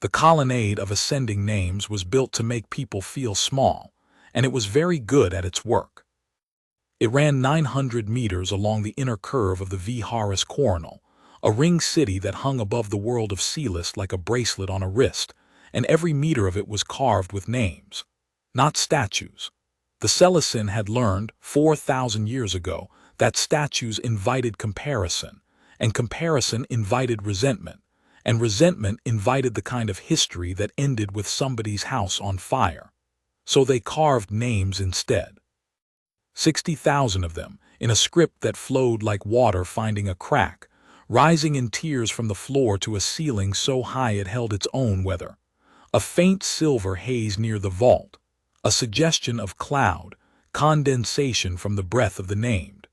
The Colonnade of Ascending Names was built to make people feel small, and it was very good at its work. It ran 900 meters along the inner curve of the Viharis coronal, a ring city that hung above the world of Celeste like a bracelet on a wrist, and every meter of it was carved with names, not statues. The Celestin had learned 4,000 years ago that statues invited comparison, and comparison invited resentment, and resentment invited the kind of history that ended with somebody's house on fire. So they carved names instead. 60,000 of them, in a script that flowed like water finding a crack, rising in tears from the floor to a ceiling so high it held its own weather. A faint silver haze near the vault, a suggestion of cloud, condensation from the breath of the named.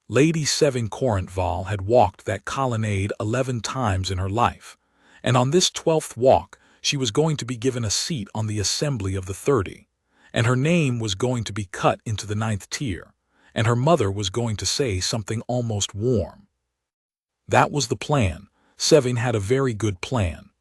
Lady Sevaine Corrant-Vaal had walked that colonnade 11 times in her life, and on this 12th walk she was going to be given a seat on the Assembly of the 30, and her name was going to be cut into the 9th tier, and her mother was going to say something almost warm. That was the plan. Sevaine had a very good plan.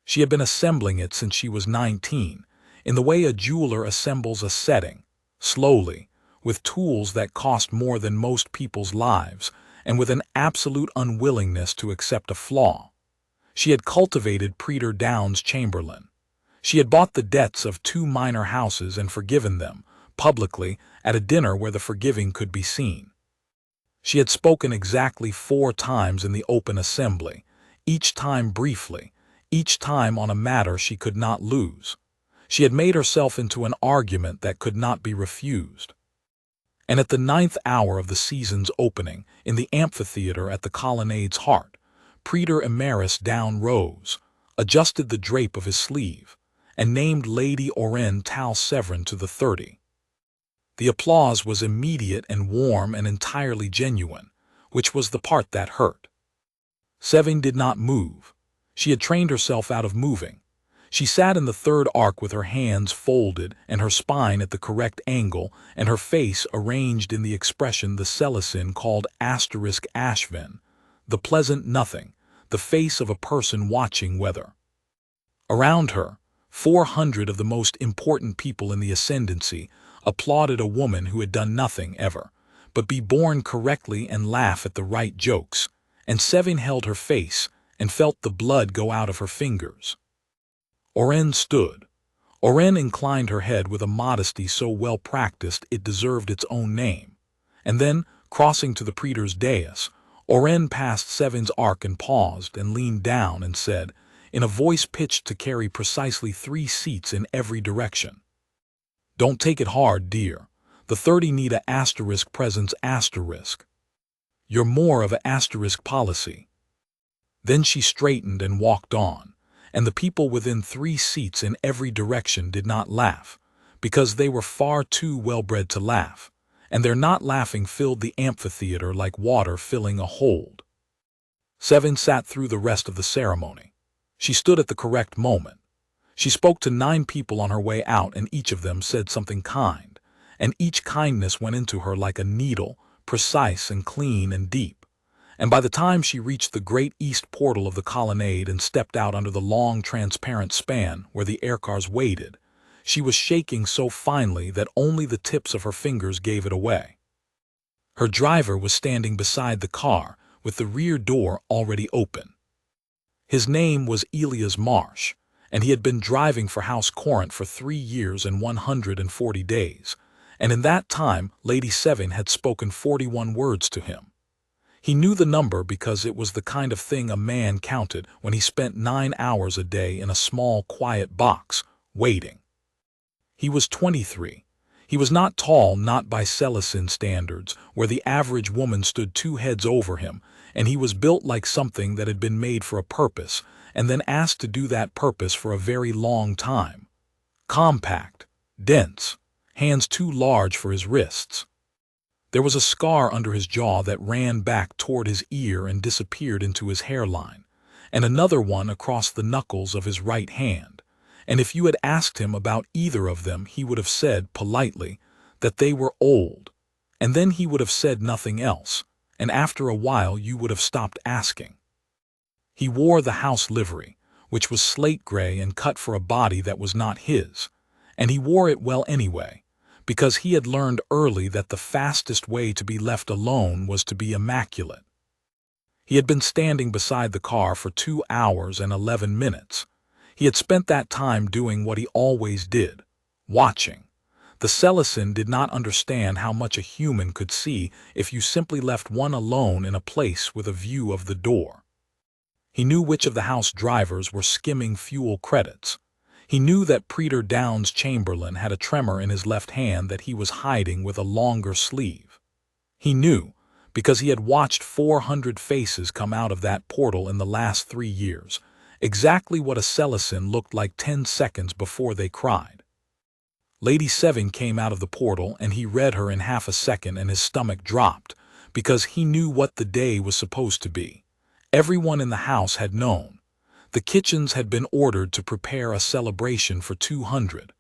She had been assembling it since she was 19, in the way a jeweler assembles a setting, slowly, with tools that cost more than most people's lives, and with an absolute unwillingness to accept a flaw. She had cultivated Praetor Down's Chamberlain. She had bought the debts of 2 minor houses and forgiven them, publicly, at a dinner where the forgiving could be seen. She had spoken exactly 4 times in the open assembly, each time briefly, each time on a matter she could not lose. She had made herself into an argument that could not be refused. And at the 9th hour of the season's opening, in the amphitheater at the Colonnade's heart, Praetor Emeritus Down rose, adjusted the drape of his sleeve, and named Lady Oren Tal Severin to the 30. The applause was immediate and warm and entirely genuine, which was the part that hurt. Sevaine did not move. She had trained herself out of moving. She sat in the 3rd arc with her hands folded and her spine at the correct angle and her face arranged in the expression the Celestin called *ashvin, the pleasant nothing, the face of a person watching weather. Around her, 400 of the most important people in the Ascendancy applauded a woman who had done nothing ever, but be born correctly and laugh at the right jokes, and Sevaine held her face and felt the blood go out of her fingers. Oren stood. Oren inclined her head with a modesty so well practiced it deserved its own name, and then, crossing to the praetor's dais, Oren passed Sevaine's arc and paused and leaned down and said, in a voice pitched to carry precisely 3 seats in every direction, "Don't take it hard, dear. The 30 need a asterisk presence asterisk. You're more of a asterisk policy." Then she straightened and walked on, and the people within 3 seats in every direction did not laugh, because they were far too well-bred to laugh, and their not laughing filled the amphitheater like water filling a hold. Sevaine sat through the rest of the ceremony. She stood at the correct moment. She spoke to 9 people on her way out, and each of them said something kind, and each kindness went into her like a needle, precise and clean and deep. And by the time she reached the great east portal of the colonnade and stepped out under the long transparent span where the aircars waited, she was shaking so finely that only the tips of her fingers gave it away. Her driver was standing beside the car with the rear door already open. His name was Elias Marsh, and he had been driving for House Corrant for 3 years and 140 days, and in that time Lady Sevaine had spoken 41 words to him. He knew the number because it was the kind of thing a man counted when he spent 9 hours a day in a small, quiet box, waiting. He was 23. He was not tall, not by Celestin standards, where the average woman stood 2 heads over him, and he was built like something that had been made for a purpose, and then asked to do that purpose for a very long time. Compact, dense, hands too large for his wrists. There was a scar under his jaw that ran back toward his ear and disappeared into his hairline, and another one across the knuckles of his right hand, and if you had asked him about either of them he would have said, politely, that they were old, and then he would have said nothing else, and after a while you would have stopped asking. He wore the house livery, which was slate gray and cut for a body that was not his, and he wore it well anyway, because he had learned early that the fastest way to be left alone was to be immaculate. He had been standing beside the car for 2 hours and 11 minutes. He had spent that time doing what he always did, watching. The Celestin did not understand how much a human could see if you simply left one alone in a place with a view of the door. He knew which of the house drivers were skimming fuel credits. He knew that Praetor Downs Chamberlain had a tremor in his left hand that he was hiding with a longer sleeve. He knew, because he had watched 400 faces come out of that portal in the last 3 years, exactly what a Celestin looked like 10 seconds before they cried. Lady Sevaine came out of the portal and he read her in half a second and his stomach dropped, because he knew what the day was supposed to be. Everyone in the house had known. The kitchens had been ordered to prepare a celebration for 200.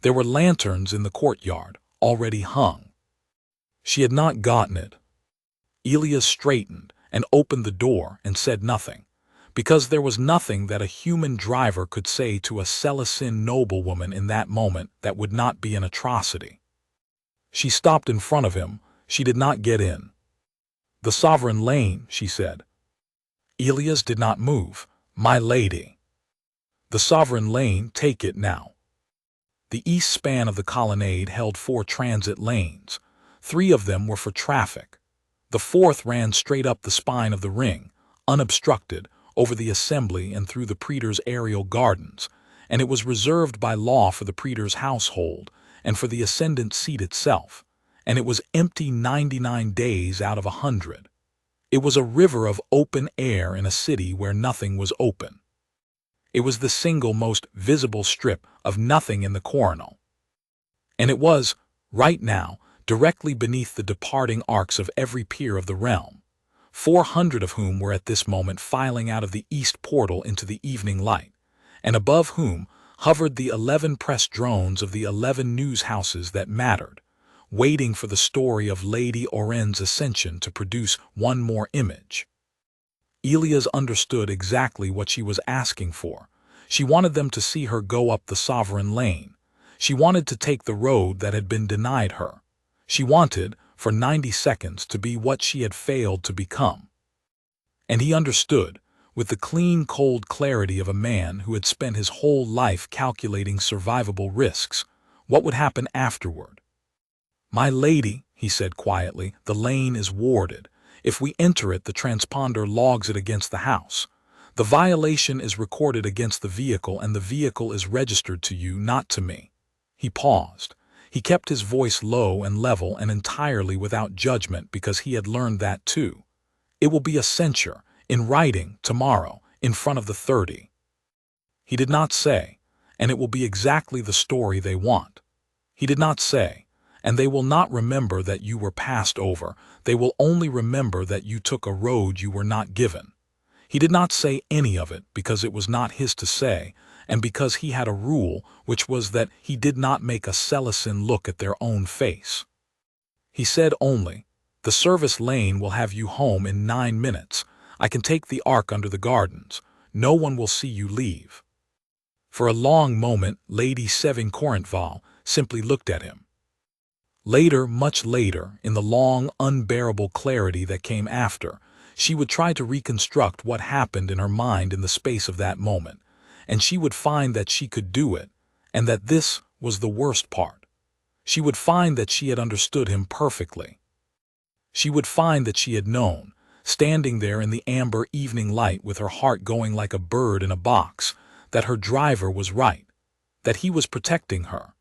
There were lanterns in the courtyard, already hung. She had not gotten it. Elias straightened and opened the door and said nothing, because there was nothing that a human driver could say to a Celestin noblewoman in that moment that would not be an atrocity. She stopped in front of him. She did not get in. "The Sovereign Lane," she said. Elias did not move. "My lady." "The Sovereign Lane, take it now." The east span of the colonnade held 4 transit lanes. 3 of them were for traffic. The 4th ran straight up the spine of the ring, unobstructed, over the assembly and through the praetor's aerial gardens, and it was reserved by law for the praetor's household and for the ascendant seat itself, and it was empty 99 days out of 100. It was a river of open air in a city where nothing was open. It was the single most visible strip of nothing in the coronal. And it was, right now, directly beneath the departing arcs of every peer of the realm, 400 of whom were at this moment filing out of the east portal into the evening light, and above whom hovered the 11 press drones of the 11 news houses that mattered, waiting for the story of Lady Oren's ascension to produce one more image. Elias understood exactly what she was asking for. She wanted them to see her go up the Sovereign Lane. She wanted to take the road that had been denied her. She wanted, for 90 seconds, to be what she had failed to become. And he understood, with the clean, cold clarity of a man who had spent his whole life calculating survivable risks, what would happen afterward. "My lady," he said quietly, "the lane is warded. If we enter it, the transponder logs it against the house. The violation is recorded against the vehicle, and the vehicle is registered to you, not to me." He paused. He kept his voice low and level and entirely without judgment, because he had learned that too. "It will be a censure, in writing, tomorrow, in front of the 30. He did not say, "And it will be exactly the story they want." He did not say, "And they will not remember that you were passed over. They will only remember that you took a road you were not given." He did not say any of it because it was not his to say, and because he had a rule, which was that he did not make a Celestin look at their own face. He said only, "The service lane will have you home in 9 minutes. I can take the ark under the gardens. No one will see you leave." For a long moment, Lady Sevaine Corrant-Vaal simply looked at him. Later, much later, in the long, unbearable clarity that came after, she would try to reconstruct what happened in her mind in the space of that moment, and she would find that she could do it, and that this was the worst part. She would find that she had understood him perfectly. She would find that she had known, standing there in the amber evening light with her heart going like a bird in a box, that her driver was right, that he was protecting her,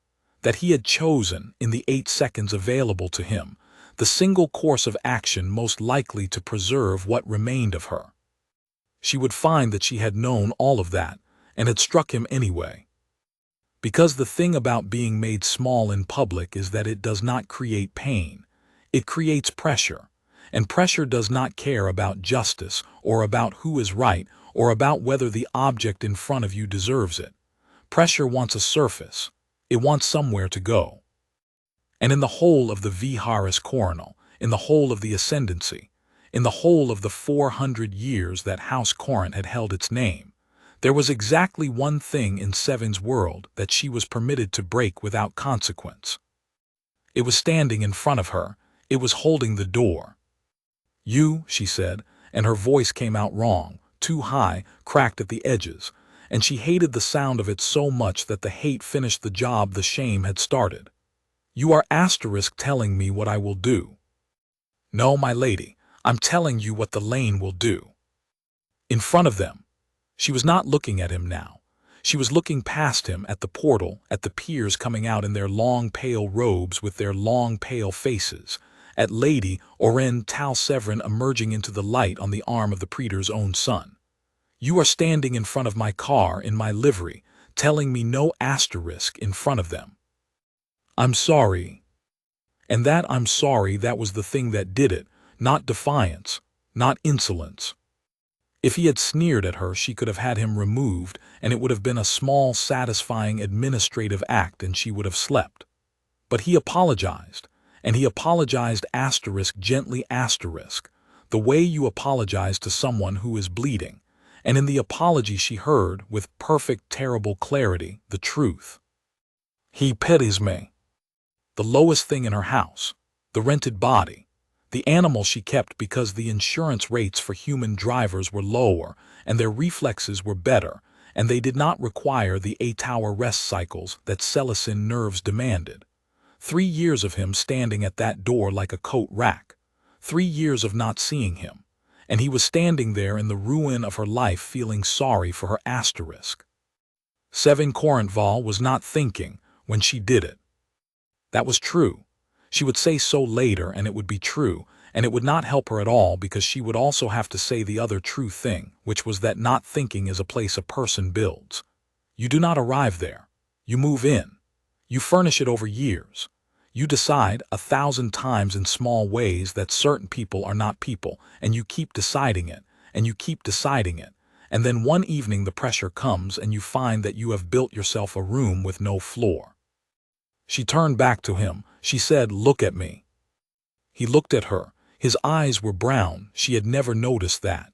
that he had chosen, in the 8 seconds available to him, the single course of action most likely to preserve what remained of her. She would find that she had known all of that, and had struck him anyway. Because the thing about being made small in public is that it does not create pain. It creates pressure, and pressure does not care about justice, or about who is right, or about whether the object in front of you deserves it. Pressure wants a surface. It wants somewhere to go. And in the whole of the Viharis coronal, in the whole of the Ascendancy, in the whole of the 400 years that House Corrant had held its name, There was exactly one thing in Sevaine's world that she was permitted to break without consequence. It was standing in front of her. It was holding the door. "You," she said, and her voice came out wrong, too high, cracked at the edges, and she hated the sound of it so much that the hate finished the job the shame had started. "You are telling me what I will do." "No, my lady, I'm telling you what the lane will do." In front of them. She was not looking at him now. She was looking past him at the portal, at the peers coming out in their long pale robes with their long pale faces, at Lady Oren Tal Severin emerging into the light on the arm of the praetor's own son. "You are standing in front of my car in my livery, telling me no asterisk in front of them. I'm sorry." And that "I'm sorry" that was the thing that did it, not defiance, not insolence. If he had sneered at her, she could have had him removed, and it would have been a small, satisfying administrative act, and she would have slept. But he apologized, and he apologized gently, the way you apologize to someone who is bleeding, and in the apology she heard, with perfect, terrible clarity, the truth. "He pities me." The lowest thing in her house, the rented body, the animal she kept because the insurance rates for human drivers were lower and their reflexes were better, and they did not require the 8-hour rest cycles that Celestin nerves demanded. 3 years of him standing at that door like a coat rack. 3 years of not seeing him, and he was standing there in the ruin of her life feeling sorry for her asterisk. Sevaine Corrant-Vaal was not thinking when she did it. That was true. She would say so later, and it would be true, and it would not help her at all because she would also have to say the other true thing, which was that not thinking is a place a person builds. You do not arrive there. You move in. You furnish it over years. You decide 1,000 times in small ways that certain people are not people, and you keep deciding it, and you keep deciding it, and then one evening the pressure comes and you find that you have built yourself a room with no floor. She turned back to him. She said, "Look at me." He looked at her. His eyes were brown. She had never noticed that.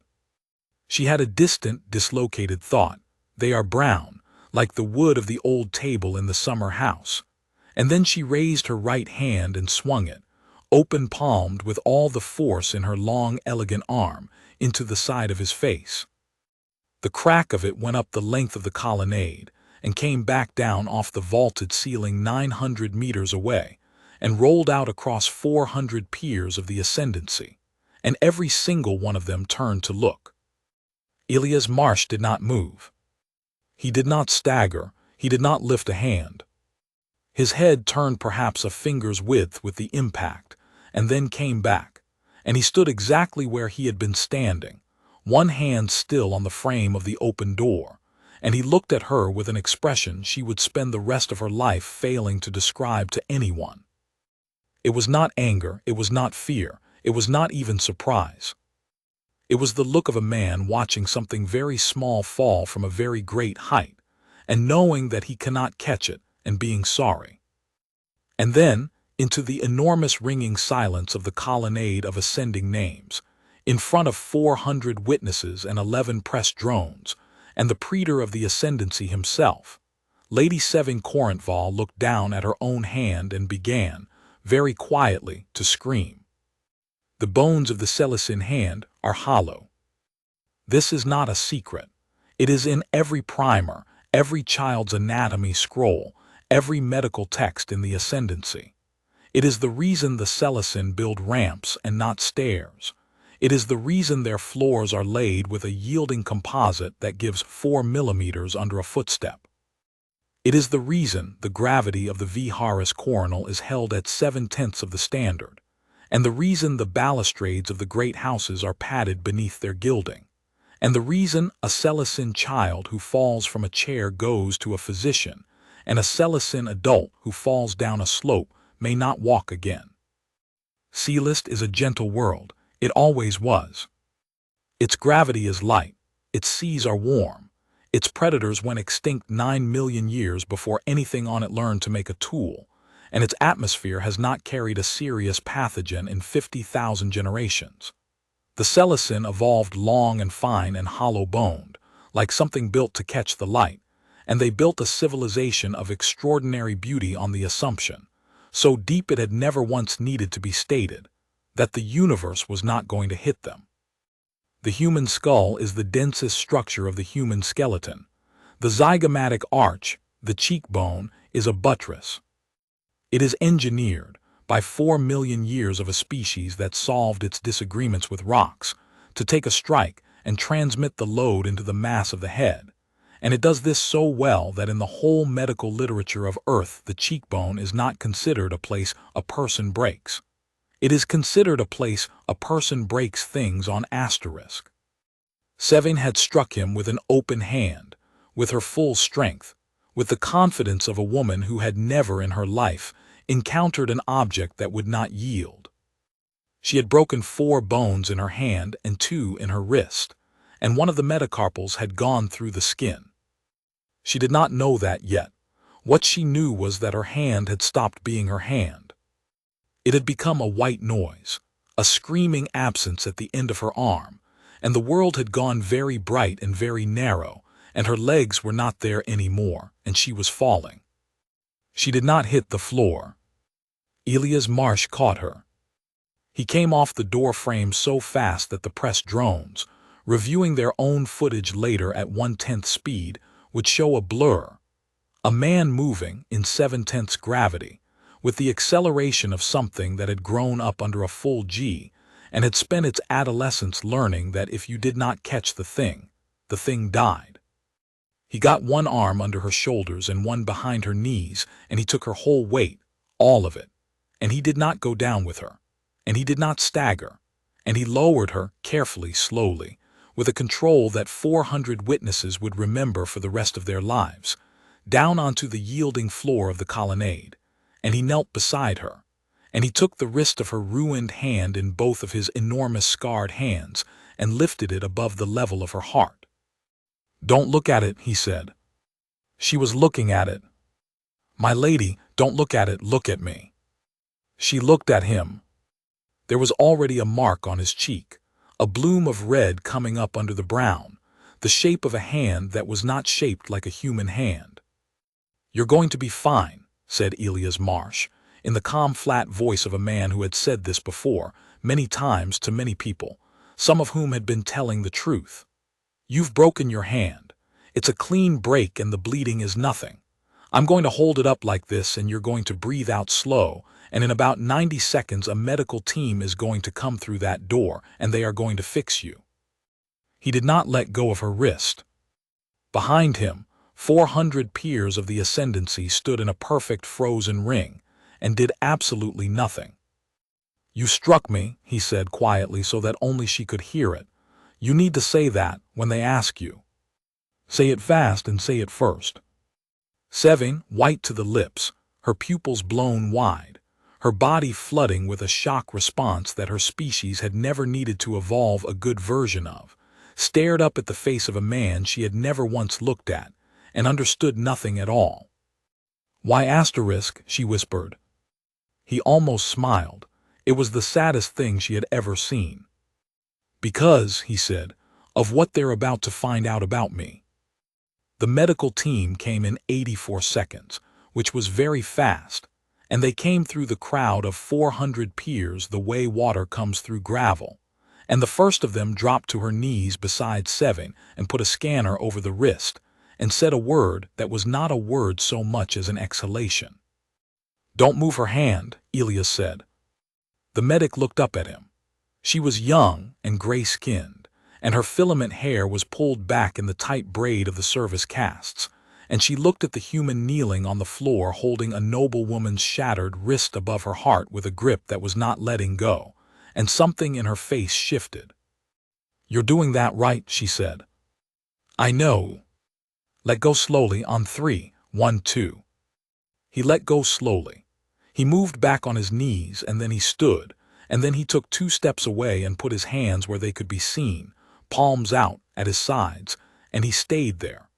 She had a distant, dislocated thought. They are brown, like the wood of the old table in the summer house. And then she raised her right hand and swung it, open-palmed with all the force in her long, elegant arm, into the side of his face. The crack of it went up the length of the colonnade, and came back down off the vaulted ceiling 900 meters away, and rolled out across 400 piers of the Ascendancy, and every single one of them turned to look. Elias Marsh did not move. He did not stagger. He did not lift a hand. His head turned perhaps a finger's width with the impact, and then came back, and he stood exactly where he had been standing, one hand still on the frame of the open door, and he looked at her with an expression she would spend the rest of her life failing to describe to anyone. It was not anger, it was not fear, it was not even surprise. It was the look of a man watching something very small fall from a very great height, and knowing that he cannot catch it, and being sorry. And then, into the enormous ringing silence of the colonnade of ascending names, in front of 400 witnesses and 11 press drones, and the praetor of the Ascendancy himself, Lady Sevaine Corrant-Vaal looked down at her own hand and began, very quietly, to scream. The bones of the Celestin hand are hollow. This is not a secret. It is in every primer, every child's anatomy scroll, every medical text in the Ascendancy. It is the reason the Celestin build ramps and not stairs. It is the reason their floors are laid with a yielding composite that gives 4 millimeters under a footstep. It is the reason the gravity of the Viharis coronal is held at 7/10 of the standard, and the reason the balustrades of the great houses are padded beneath their gilding, and the reason a Celestin child who falls from a chair goes to a physician, and a Celestin adult who falls down a slope may not walk again. Celeste is a gentle world. It always was. Its gravity is light. Its seas are warm. Its predators went extinct 9 million years before anything on it learned to make a tool, and its atmosphere has not carried a serious pathogen in 50,000 generations. The Celestin evolved long and fine and hollow-boned, like something built to catch the light, and they built a civilization of extraordinary beauty on the assumption, so deep it had never once needed to be stated, that the universe was not going to hit them. The human skull is the densest structure of the human skeleton. The zygomatic arch, the cheekbone, is a buttress. It is engineered by 4 million years of a species that solved its disagreements with rocks to take a strike and transmit the load into the mass of the head. And it does this so well that in the whole medical literature of Earth, the cheekbone is not considered a place a person breaks. It is considered a place a person breaks things on asterisk. Sevaine had struck him with an open hand, with her full strength, with the confidence of a woman who had never in her life encountered an object that would not yield. She had broken 4 bones in her hand and 2 in her wrist, and one of the metacarpals had gone through the skin. She did not know that yet. What she knew was that her hand had stopped being her hand. It had become a white noise, a screaming absence at the end of her arm, and the world had gone very bright and very narrow, and her legs were not there anymore, and she was falling. She did not hit the floor. Elias Marsh caught her. He came off the door frame so fast that the press drones, reviewing their own footage later at 1/10 speed, would show a blur. A man moving in 7/10 gravity, with the acceleration of something that had grown up under a full G and had spent its adolescence learning that if you did not catch the thing died. He got one arm under her shoulders and one behind her knees, and he took her whole weight, all of it, and he did not go down with her, and he did not stagger, and he lowered her carefully, slowly, with a control that 400 witnesses would remember for the rest of their lives, down onto the yielding floor of the colonnade, and he knelt beside her, and he took the wrist of her ruined hand in both of his enormous scarred hands and lifted it above the level of her heart. "Don't look at it," he said. She was looking at it. "My lady, don't look at it, look at me." She looked at him. There was already a mark on his cheek, a bloom of red coming up under the brown, the shape of a hand that was not shaped like a human hand. "You're going to be fine," said Elias Marsh, in the calm, flat voice of a man who had said this before, many times to many people, some of whom had been telling the truth. "You've broken your hand. It's a clean break and the bleeding is nothing. I'm going to hold it up like this and you're going to breathe out slow, and in about 90 seconds a medical team is going to come through that door and they are going to fix you." He did not let go of her wrist. Behind him, 400 peers of the Ascendancy stood in a perfect frozen ring and did absolutely nothing. "You struck me," he said quietly so that only she could hear it. "You need to say that when they ask you. Say it fast and say it first." Sevaine, white to the lips, her pupils blown wide, her body flooding with a shock response that her species had never needed to evolve a good version of, stared up at the face of a man she had never once looked at, and understood nothing at all. "Why asterisk?" she whispered. He almost smiled. It was the saddest thing she had ever seen. "Because," he said, "of what they're about to find out about me." The medical team came in 84 seconds, which was very fast, and they came through the crowd of 400 peers the way water comes through gravel, and the first of them dropped to her knees beside Sevaine and put a scanner over the wrist and said a word that was not a word so much as an exhalation. "Don't move her hand," Elias said. The medic looked up at him. She was young and gray-skinned, and her filament hair was pulled back in the tight braid of the service castes, and she looked at the human kneeling on the floor holding a noble woman's shattered wrist above her heart with a grip that was not letting go, and something in her face shifted. "You're doing that right," she said. "I know. Let go slowly on 3, 1, 2. He let go slowly. He moved back on his knees, and then he stood, and then he took 2 steps away and put his hands where they could be seen, palms out, at his sides, and he stayed there.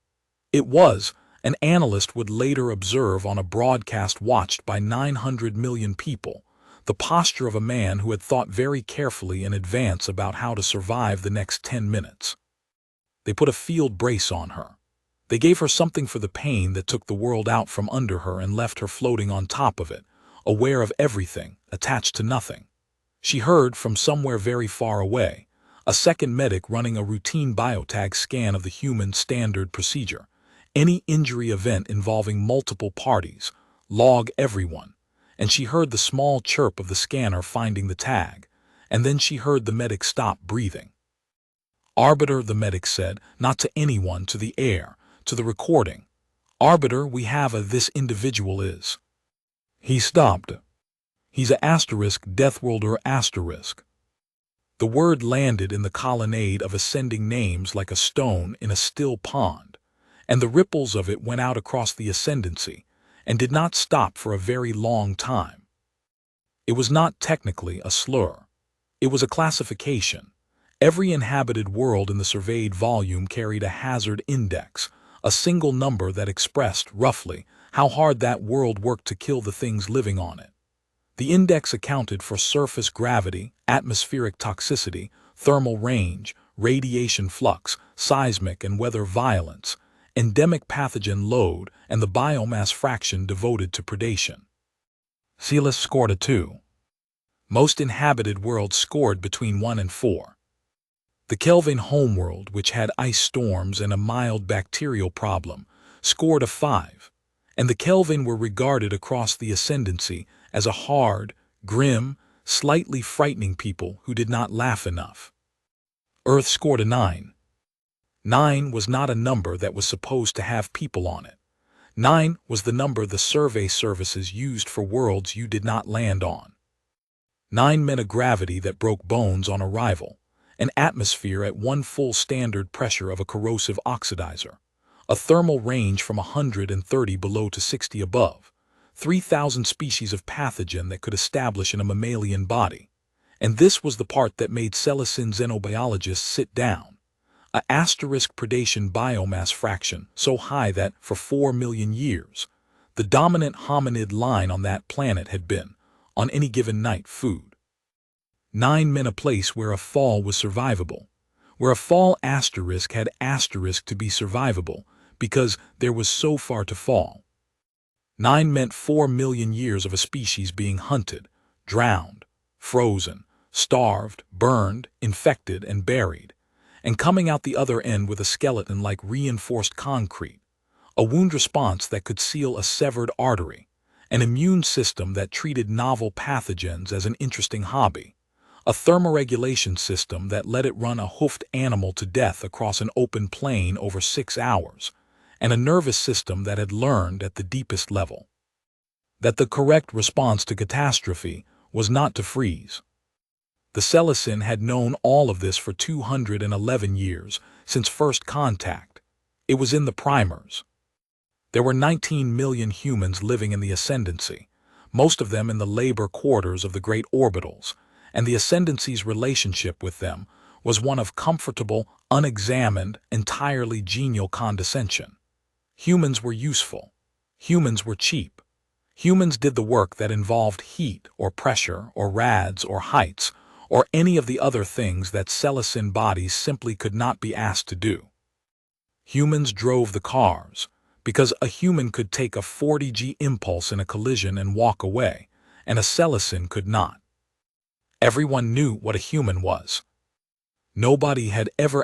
It was, an analyst would later observe on a broadcast watched by 900 million people, the posture of a man who had thought very carefully in advance about how to survive the next 10 minutes. They put a field brace on her. They gave her something for the pain that took the world out from under her and left her floating on top of it, aware of everything, attached to nothing. She heard, from somewhere very far away, a second medic running a routine biotag scan of the human standard procedure. Any injury event involving multiple parties, log everyone. And she heard the small chirp of the scanner finding the tag, and then she heard the medic stop breathing. Arbiter, the medic said, not to anyone, to the air, to the recording. Arbiter, we have this individual is. He stopped. He's a Deathworlder asterisk. The word landed in the colonnade of ascending names like a stone in a still pond, and the ripples of it went out across the Ascendancy, and did not stop for a very long time. It was not technically a slur. It was a classification. Every inhabited world in the surveyed volume carried a hazard index, a single number that expressed, roughly, how hard that world worked to kill the things living on it. The index accounted for surface gravity, atmospheric toxicity, thermal range, radiation flux, seismic and weather violence, endemic pathogen load, and the biomass fraction devoted to predation. Celis scored a 2. Most inhabited worlds scored between 1 and 4. The Kelvin homeworld, which had ice storms and a mild bacterial problem, scored a 5, and the Kelvin were regarded across the Ascendancy as a hard, grim, slightly frightening people who did not laugh enough. Earth scored a 9. 9 was not a number that was supposed to have people on it. 9 was the number the survey services used for worlds you did not land on. 9 meant a gravity that broke bones on arrival, an atmosphere at 1 full standard pressure of a corrosive oxidizer, a thermal range from 130 below to 60 above, 3,000 species of pathogen that could establish in a mammalian body. And this was the part that made Selicin xenobiologists sit down. A asterisk predation biomass fraction so high that, for 4 million years, the dominant hominid line on that planet had been, on any given night, food. 9 meant a place where a fall was survivable, where a fall asterisk had asterisk to be survivable, because there was so far to fall. 9 meant 4 million years of a species being hunted, drowned, frozen, starved, burned, infected, and buried, and coming out the other end with a skeleton like reinforced concrete, a wound response that could seal a severed artery, an immune system that treated novel pathogens as an interesting hobby, a thermoregulation system that let it run a hoofed animal to death across an open plain over 6 hours, and a nervous system that had learned at the deepest level that the correct response to catastrophe was not to freeze. The Selicin had known all of this for 211 years, since first contact. It was in the primers. There were 19 million humans living in the Ascendancy, most of them in the labor quarters of the great orbitals, and the Ascendancy's relationship with them was one of comfortable, unexamined, entirely genial condescension. Humans were useful. Humans were cheap. Humans did the work that involved heat or pressure or rads or heights or any of the other things that Selicin bodies simply could not be asked to do. Humans drove the cars, because a human could take a 40G impulse in a collision and walk away, and a Selicin could not. Everyone knew what a human was. Nobody had ever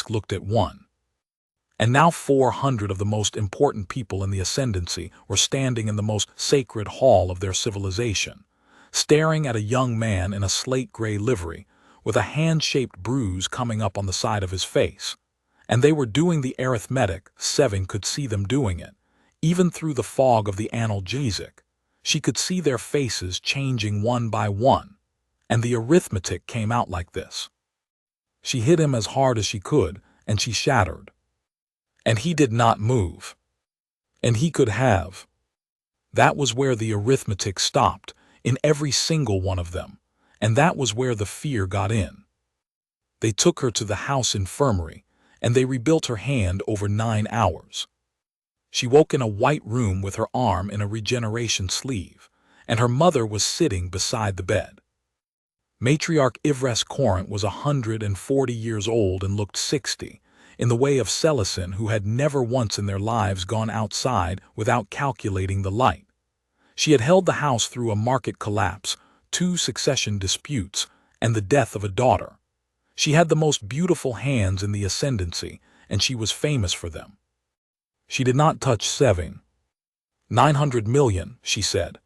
looked at one. And now 400 of the most important people in the Ascendancy were standing in the most sacred hall of their civilization, staring at a young man in a slate-gray livery with a hand-shaped bruise coming up on the side of his face. And they were doing the arithmetic. Sevaine could see them doing it, even through the fog of the analgesic. She could see their faces changing one by one, and the arithmetic came out like this. She hit him as hard as she could, and she shattered. And he did not move. And he could have. That was where the arithmetic stopped, in every single one of them, and that was where the fear got in. They took her to the house infirmary, and they rebuilt her hand over 9 hours. She woke in a white room with her arm in a regeneration sleeve, and her mother was sitting beside the bed. Matriarch Elias Corrant was 140 years old and looked 60, in the way of Sevaine, who had never once in their lives gone outside without calculating the light. She had held the house through a market collapse, 2 succession disputes, and the death of a daughter. She had the most beautiful hands in the Ascendancy, and she was famous for them. She did not touch Sevaine. 900 million, she said.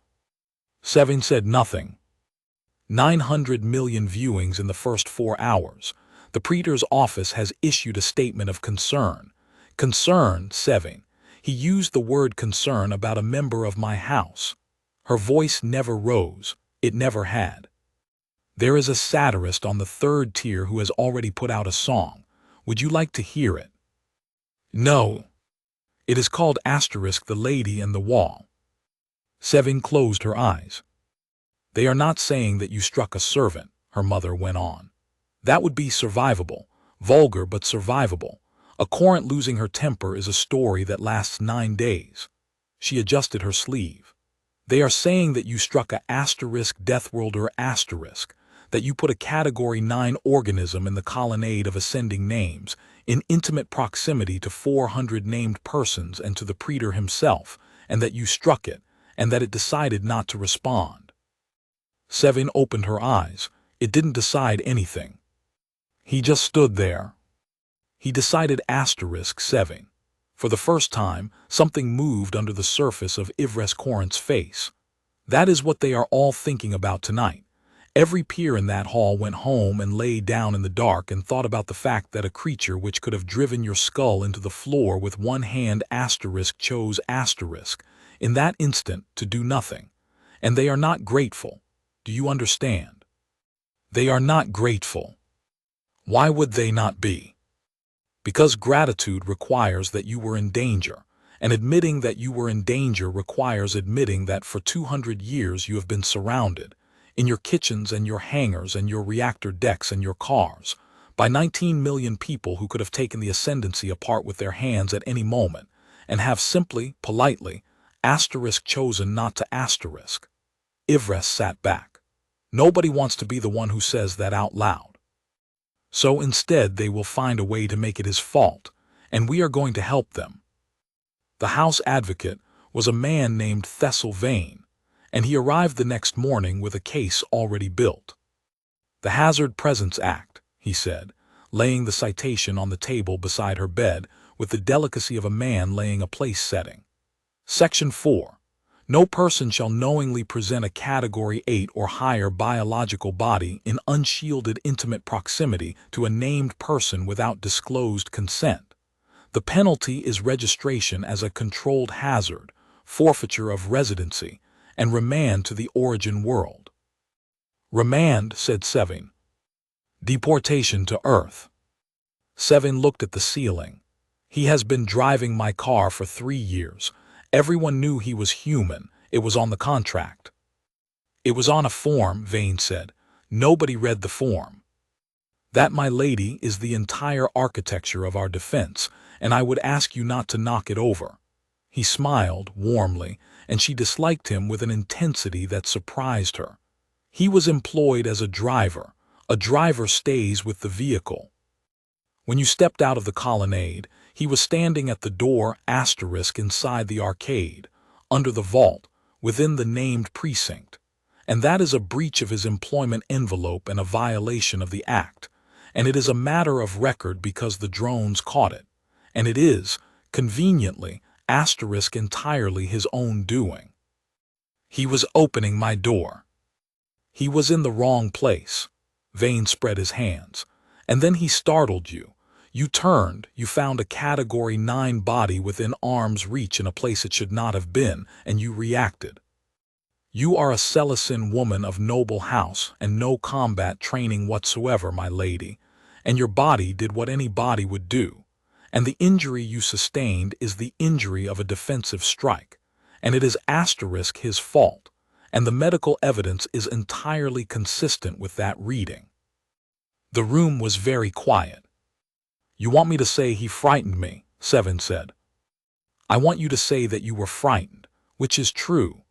Sevaine said nothing. 900 million viewings in the first 4 hours. The Praetor's office has issued a statement of concern. Concern, Sevaine. He used the word concern about a member of my house. Her voice never rose. It never had. There is a satirist on the 3rd tier who has already put out a song. Would you like to hear it? No. It is called The Lady and the Wall. Sevaine closed her eyes. They are not saying that you struck a servant, her mother went on. That would be survivable, vulgar but survivable. A Corrant losing her temper is a story that lasts 9 days. She adjusted her sleeve. They are saying that you struck a Deathworlder that you put a Category 9 organism in the Colonnade of ascending names, in intimate proximity to 400 named persons and to the Praetor himself, and that you struck it, and that it decided not to respond. Sevaine opened her eyes. It didn't decide anything. He just stood there. He decided Sevaine. For the first time, something moved under the surface of Elias Corrant's face. That is what they are all thinking about tonight. Every peer in that hall went home and lay down in the dark and thought about the fact that a creature which could have driven your skull into the floor with one hand chose in that instant to do nothing. And they are not grateful. Do you understand? They are not grateful. Why would they not be? Because gratitude requires that you were in danger, and admitting that you were in danger requires admitting that for 200 years you have been surrounded, in your kitchens and your hangars and your reactor decks and your cars, by 19 million people who could have taken the Ascendancy apart with their hands at any moment, and have simply, politely, chosen not to Elias sat back. Nobody wants to be the one who says that out loud. So instead they will find a way to make it his fault, and we are going to help them. The House Advocate was a man named Sevaine, and he arrived the next morning with a case already built. The Hazard Presence Act, he said, laying the citation on the table beside her bed with the delicacy of a man laying a place setting. Section 4. No person shall knowingly present a Category 8 or higher biological body in unshielded intimate proximity to a named person without disclosed consent. The penalty is registration as a controlled hazard, forfeiture of residency, and remand to the origin world. Remand, said Sevaine. Deportation to Earth. Sevaine looked at the ceiling. He has been driving my car for 3 years. Everyone knew he was human. It was on the contract. It was on a form, Vain said. Nobody read the form. That, my lady, is the entire architecture of our defense, and I would ask you not to knock it over. He smiled warmly, and she disliked him with an intensity that surprised her. He was employed as a driver. A driver stays with the vehicle. When you stepped out of the colonnade, he was standing at the door inside the arcade, under the vault, within the named precinct. And that is a breach of his employment envelope and a violation of the act. And it is a matter of record because the drones caught it. And it is, conveniently, entirely his own doing. He was opening my door. He was in the wrong place. Vain spread his hands. And then he startled you. You turned, you found a Category 9 body within arm's reach in a place it should not have been, and you reacted. You are a Sevaine woman of noble house and no combat training whatsoever, my lady, and your body did what any body would do. And the injury you sustained is the injury of a defensive strike, and it is his fault, and the medical evidence is entirely consistent with that reading. The room was very quiet. You want me to say he frightened me, Sevaine said. I want you to say that you were frightened, which is true.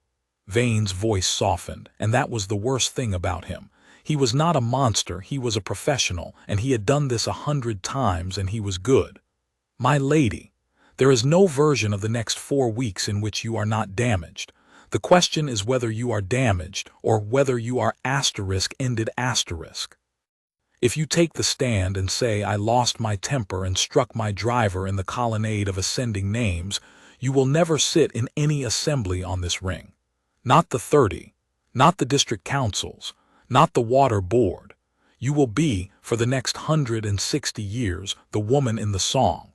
Vain's voice softened, and that was the worst thing about him. He was not a monster, he was a professional, and he had done this 100 times and he was good. My lady, there is no version of the next 4 weeks in which you are not damaged. The question is whether you are damaged or whether you are *ended*. If you take the stand and say I lost my temper and struck my driver in the colonnade of ascending names, you will never sit in any assembly on this ring. Not the 30, not the district councils, not the water board. You will be, for the next 160 years, the woman in the song.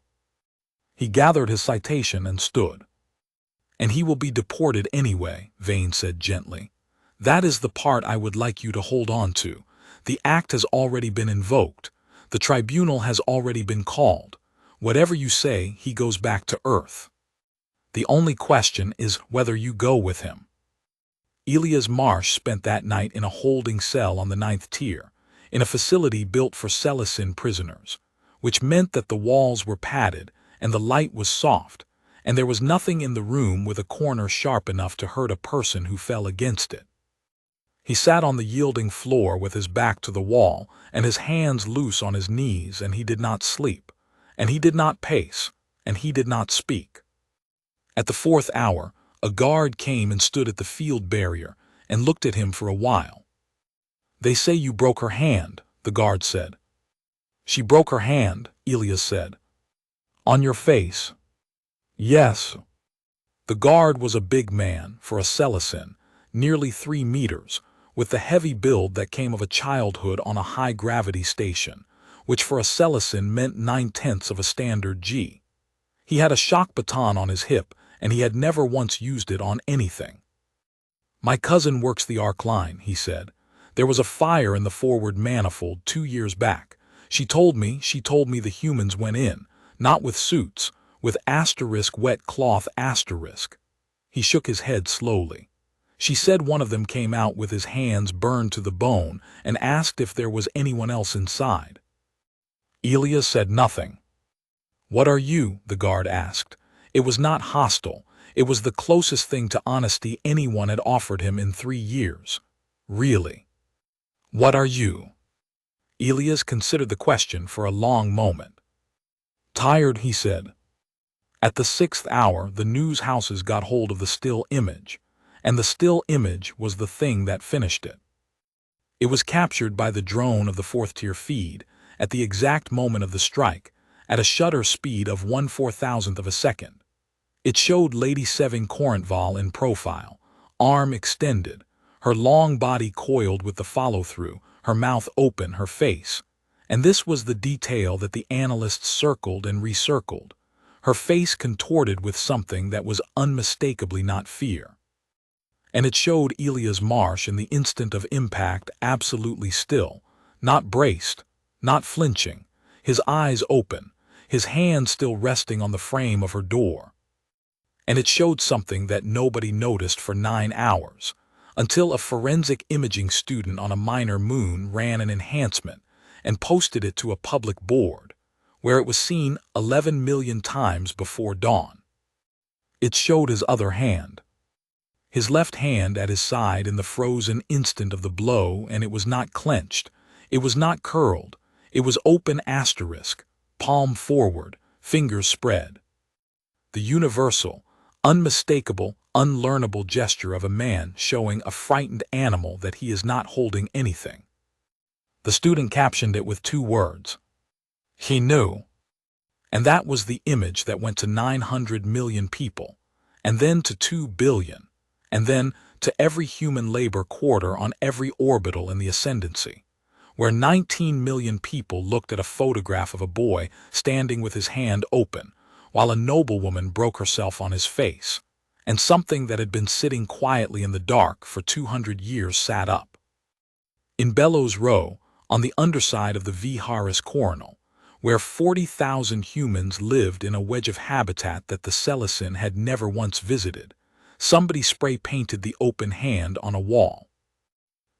He gathered his citation and stood. And he will be deported anyway, Vane said gently. That is the part I would like you to hold on to. The act has already been invoked. The tribunal has already been called. Whatever you say, he goes back to Earth. The only question is whether you go with him. Elias Marsh spent that night in a holding cell on the 9th tier, in a facility built for Sevaine prisoners, which meant that the walls were padded and the light was soft, and there was nothing in the room with a corner sharp enough to hurt a person who fell against it. He sat on the yielding floor with his back to the wall and his hands loose on his knees, and he did not sleep, and he did not pace, and he did not speak. At the 4th hour, a guard came and stood at the field barrier and looked at him for a while. They say you broke her hand, the guard said. She broke her hand, Elias said. On your face. Yes. The guard was a big man for a Sevaine, nearly 3 meters, with the heavy build that came of a childhood on a high-gravity station, which for a Sevaine meant 9/10 of a standard G. He had a shock baton on his hip, and he had never once used it on anything. My cousin works the arc line, he said. There was a fire in the forward manifold 2 years back. She told me the humans went in, not with suits, with *wet cloth*. He shook his head slowly. She said one of them came out with his hands burned to the bone and asked if there was anyone else inside. Elias said nothing. What are you? The guard asked. It was not hostile. It was the closest thing to honesty anyone had offered him in 3 years. Really. What are you? Elias considered the question for a long moment. Tired, he said. At the 6th hour, the news houses got hold of the still image, and the still image was the thing that finished it. It was captured by the drone of the 4th tier feed at the exact moment of the strike, at a shutter speed of 1/4000th of a second. It showed Lady Sevaine Corrant-Vaal in profile, arm extended, her long body coiled with the follow-through, her mouth open, her face. And this was the detail that the analysts circled and recircled. Her face contorted with something that was unmistakably not fear. And it showed Elias Marsh in the instant of impact absolutely still, not braced, not flinching, his eyes open, his hand still resting on the frame of her door. And it showed something that nobody noticed for 9 hours, until a forensic imaging student on a minor moon ran an enhancement and posted it to a public board, where it was seen 11 million times before dawn. It showed his other hand. His left hand at his side in the frozen instant of the blow, and it was not clenched, it was not curled, it was open *, palm forward, fingers spread. The universal, unmistakable, unlearnable gesture of a man showing a frightened animal that he is not holding anything. The student captioned it with 2 words. He knew. And that was the image that went to 900 million people, and then to 2 billion, and then to every human labor quarter on every orbital in the Ascendancy, where 19 million people looked at a photograph of a boy standing with his hand open, while a noblewoman broke herself on his face, and something that had been sitting quietly in the dark for 200 years sat up. In Bellows Row, on the underside of the HFY coronal, where 40,000 humans lived in a wedge of habitat that the Sevaine had never once visited, somebody spray-painted the open hand on a wall.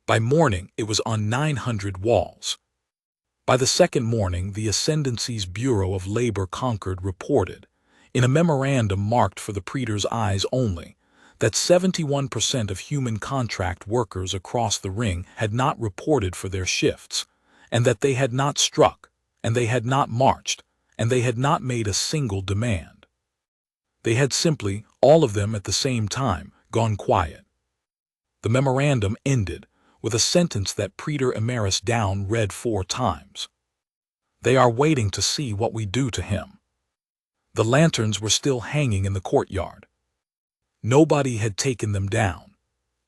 By morning, it was on 900 walls. By the second morning, the Ascendancy's Bureau of Labor Concord reported, in a memorandum marked for the Praetor's eyes only, that 71% of human contract workers across the ring had not reported for their shifts, and that they had not struck, and they had not marched, and they had not made a single demand. They had simply, all of them at the same time, gone quiet. The memorandum ended with a sentence that Praetor Emeritus Down read 4 times. "They are waiting to see what we do to him." The lanterns were still hanging in the courtyard. Nobody had taken them down.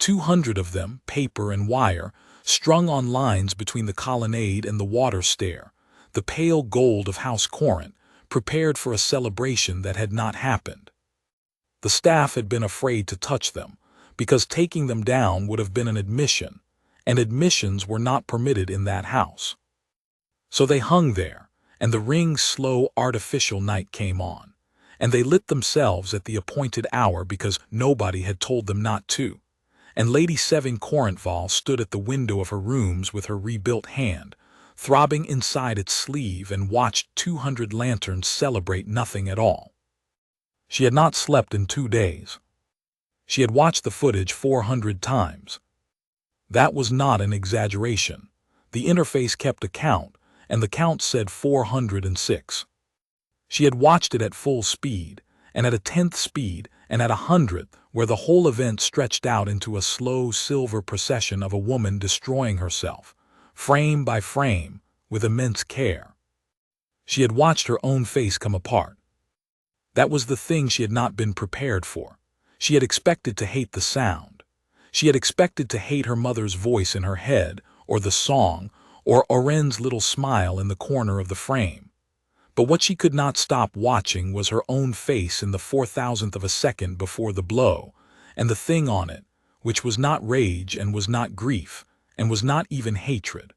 200 of them, paper and wire, strung on lines between the colonnade and the water stair, the pale gold of House Corrant, prepared for a celebration that had not happened. The staff had been afraid to touch them, because taking them down would have been an admission, and admissions were not permitted in that house. So they hung there, and the ring's slow artificial night came on, and they lit themselves at the appointed hour because nobody had told them not to, and Lady Sevaine Corrant-Vaal stood at the window of her rooms with her rebuilt hand, throbbing inside its sleeve, and watched 200 lanterns celebrate nothing at all. She had not slept in 2 days. She had watched the footage 400 times. That was not an exaggeration. The interface kept a count, and the count said 406. She had watched it at full speed, and at a 10th speed, and at 100th, where the whole event stretched out into a slow silver procession of a woman destroying herself, frame by frame, with immense care. She had watched her own face come apart. That was the thing she had not been prepared for. She had expected to hate the sound. She had expected to hate her mother's voice in her head, or the song, or Oren's little smile in the corner of the frame. But what she could not stop watching was her own face in the 4,000th of a second before the blow, and the thing on it, which was not rage and was not grief, and was not even hatred.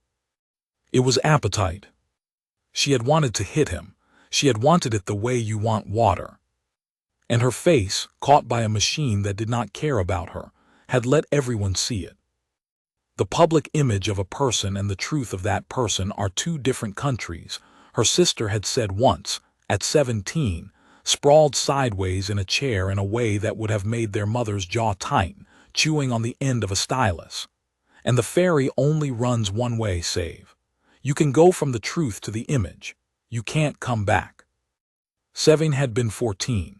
It was appetite. She had wanted to hit him. She had wanted it the way you want water. And her face, caught by a machine that did not care about her, had let everyone see it. The public image of a person and the truth of that person are 2 different countries, her sister had said once, at 17, sprawled sideways in a chair in a way that would have made their mother's jaw tighten, chewing on the end of a stylus. And the ferry only runs one way, Save. You can go from the truth to the image. You can't come back. Sevaine had been 14.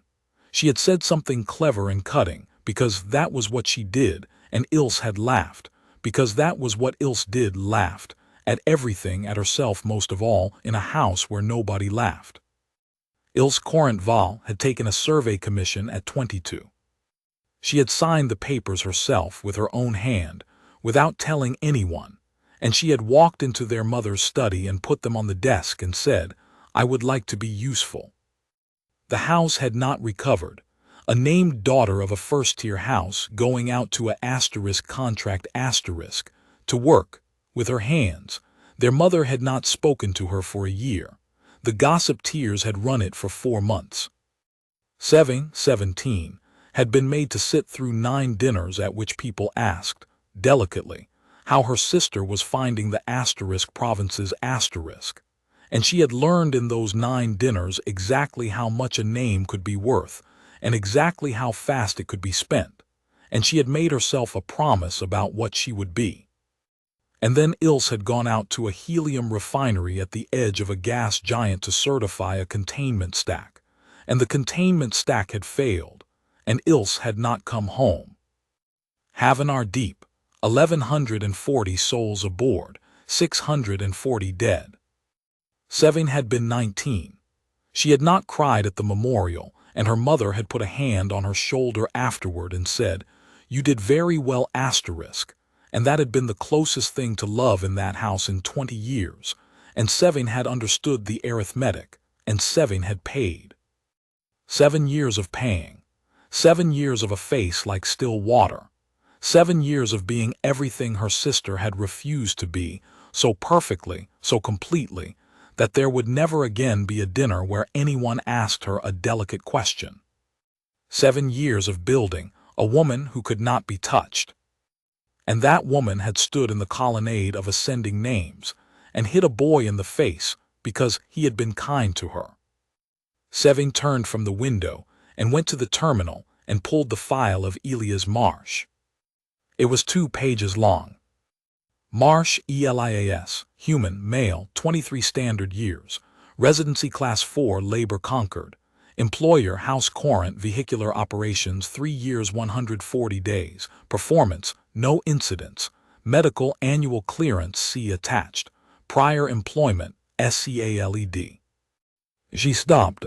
She had said something clever and cutting, because that was what she did, and Ilse had laughed, because that was what Ilse did, laughed, at everything, at herself most of all, in a house where nobody laughed. Elias Corrant-Vaal had taken a survey commission at 22. She had signed the papers herself with her own hand, without telling anyone, and she had walked into their mother's study and put them on the desk and said, "I would like to be useful." The house had not recovered. A named daughter of a first-tier house going out to a contract to work with her hands. Their mother had not spoken to her for a year. The gossip tears had run it for 4 months. Sevaine, 17, had been made to sit through 9 dinners at which people asked, delicately, how her sister was finding the province's and she had learned in those 9 dinners exactly how much a name could be worth, and exactly how fast it could be spent, and she had made herself a promise about what she would be. And then Ilse had gone out to a helium refinery at the edge of a gas giant to certify a containment stack, and the containment stack had failed, and Ilse had not come home. Havenar deep, 1,140 souls aboard, 640 dead. Sevaine had been 19. She had not cried at the memorial, and her mother had put a hand on her shoulder afterward and said, "You did very well, and that had been the closest thing to love in that house in 20 years, and Sevaine had understood the arithmetic, and Sevaine had paid. 7 years of paying. 7 years of a face like still water. 7 years of being everything her sister had refused to be, so perfectly, so completely, that there would never again be a dinner where anyone asked her a delicate question. 7 years of building a woman who could not be touched. And that woman had stood in the colonnade of ascending names and hit a boy in the face because he had been kind to her. Sevaine turned from the window and went to the terminal and pulled the file of Elias Marsh. It was 2 pages long. Marsh, Elias, human, male, 23 standard years. Residency Class 4 Labor Concord. Employer House Corrant Vehicular Operations 3 years 140 days. Performance no incidents. Medical Annual Clearance see attached. Prior employment SCALED. She stopped.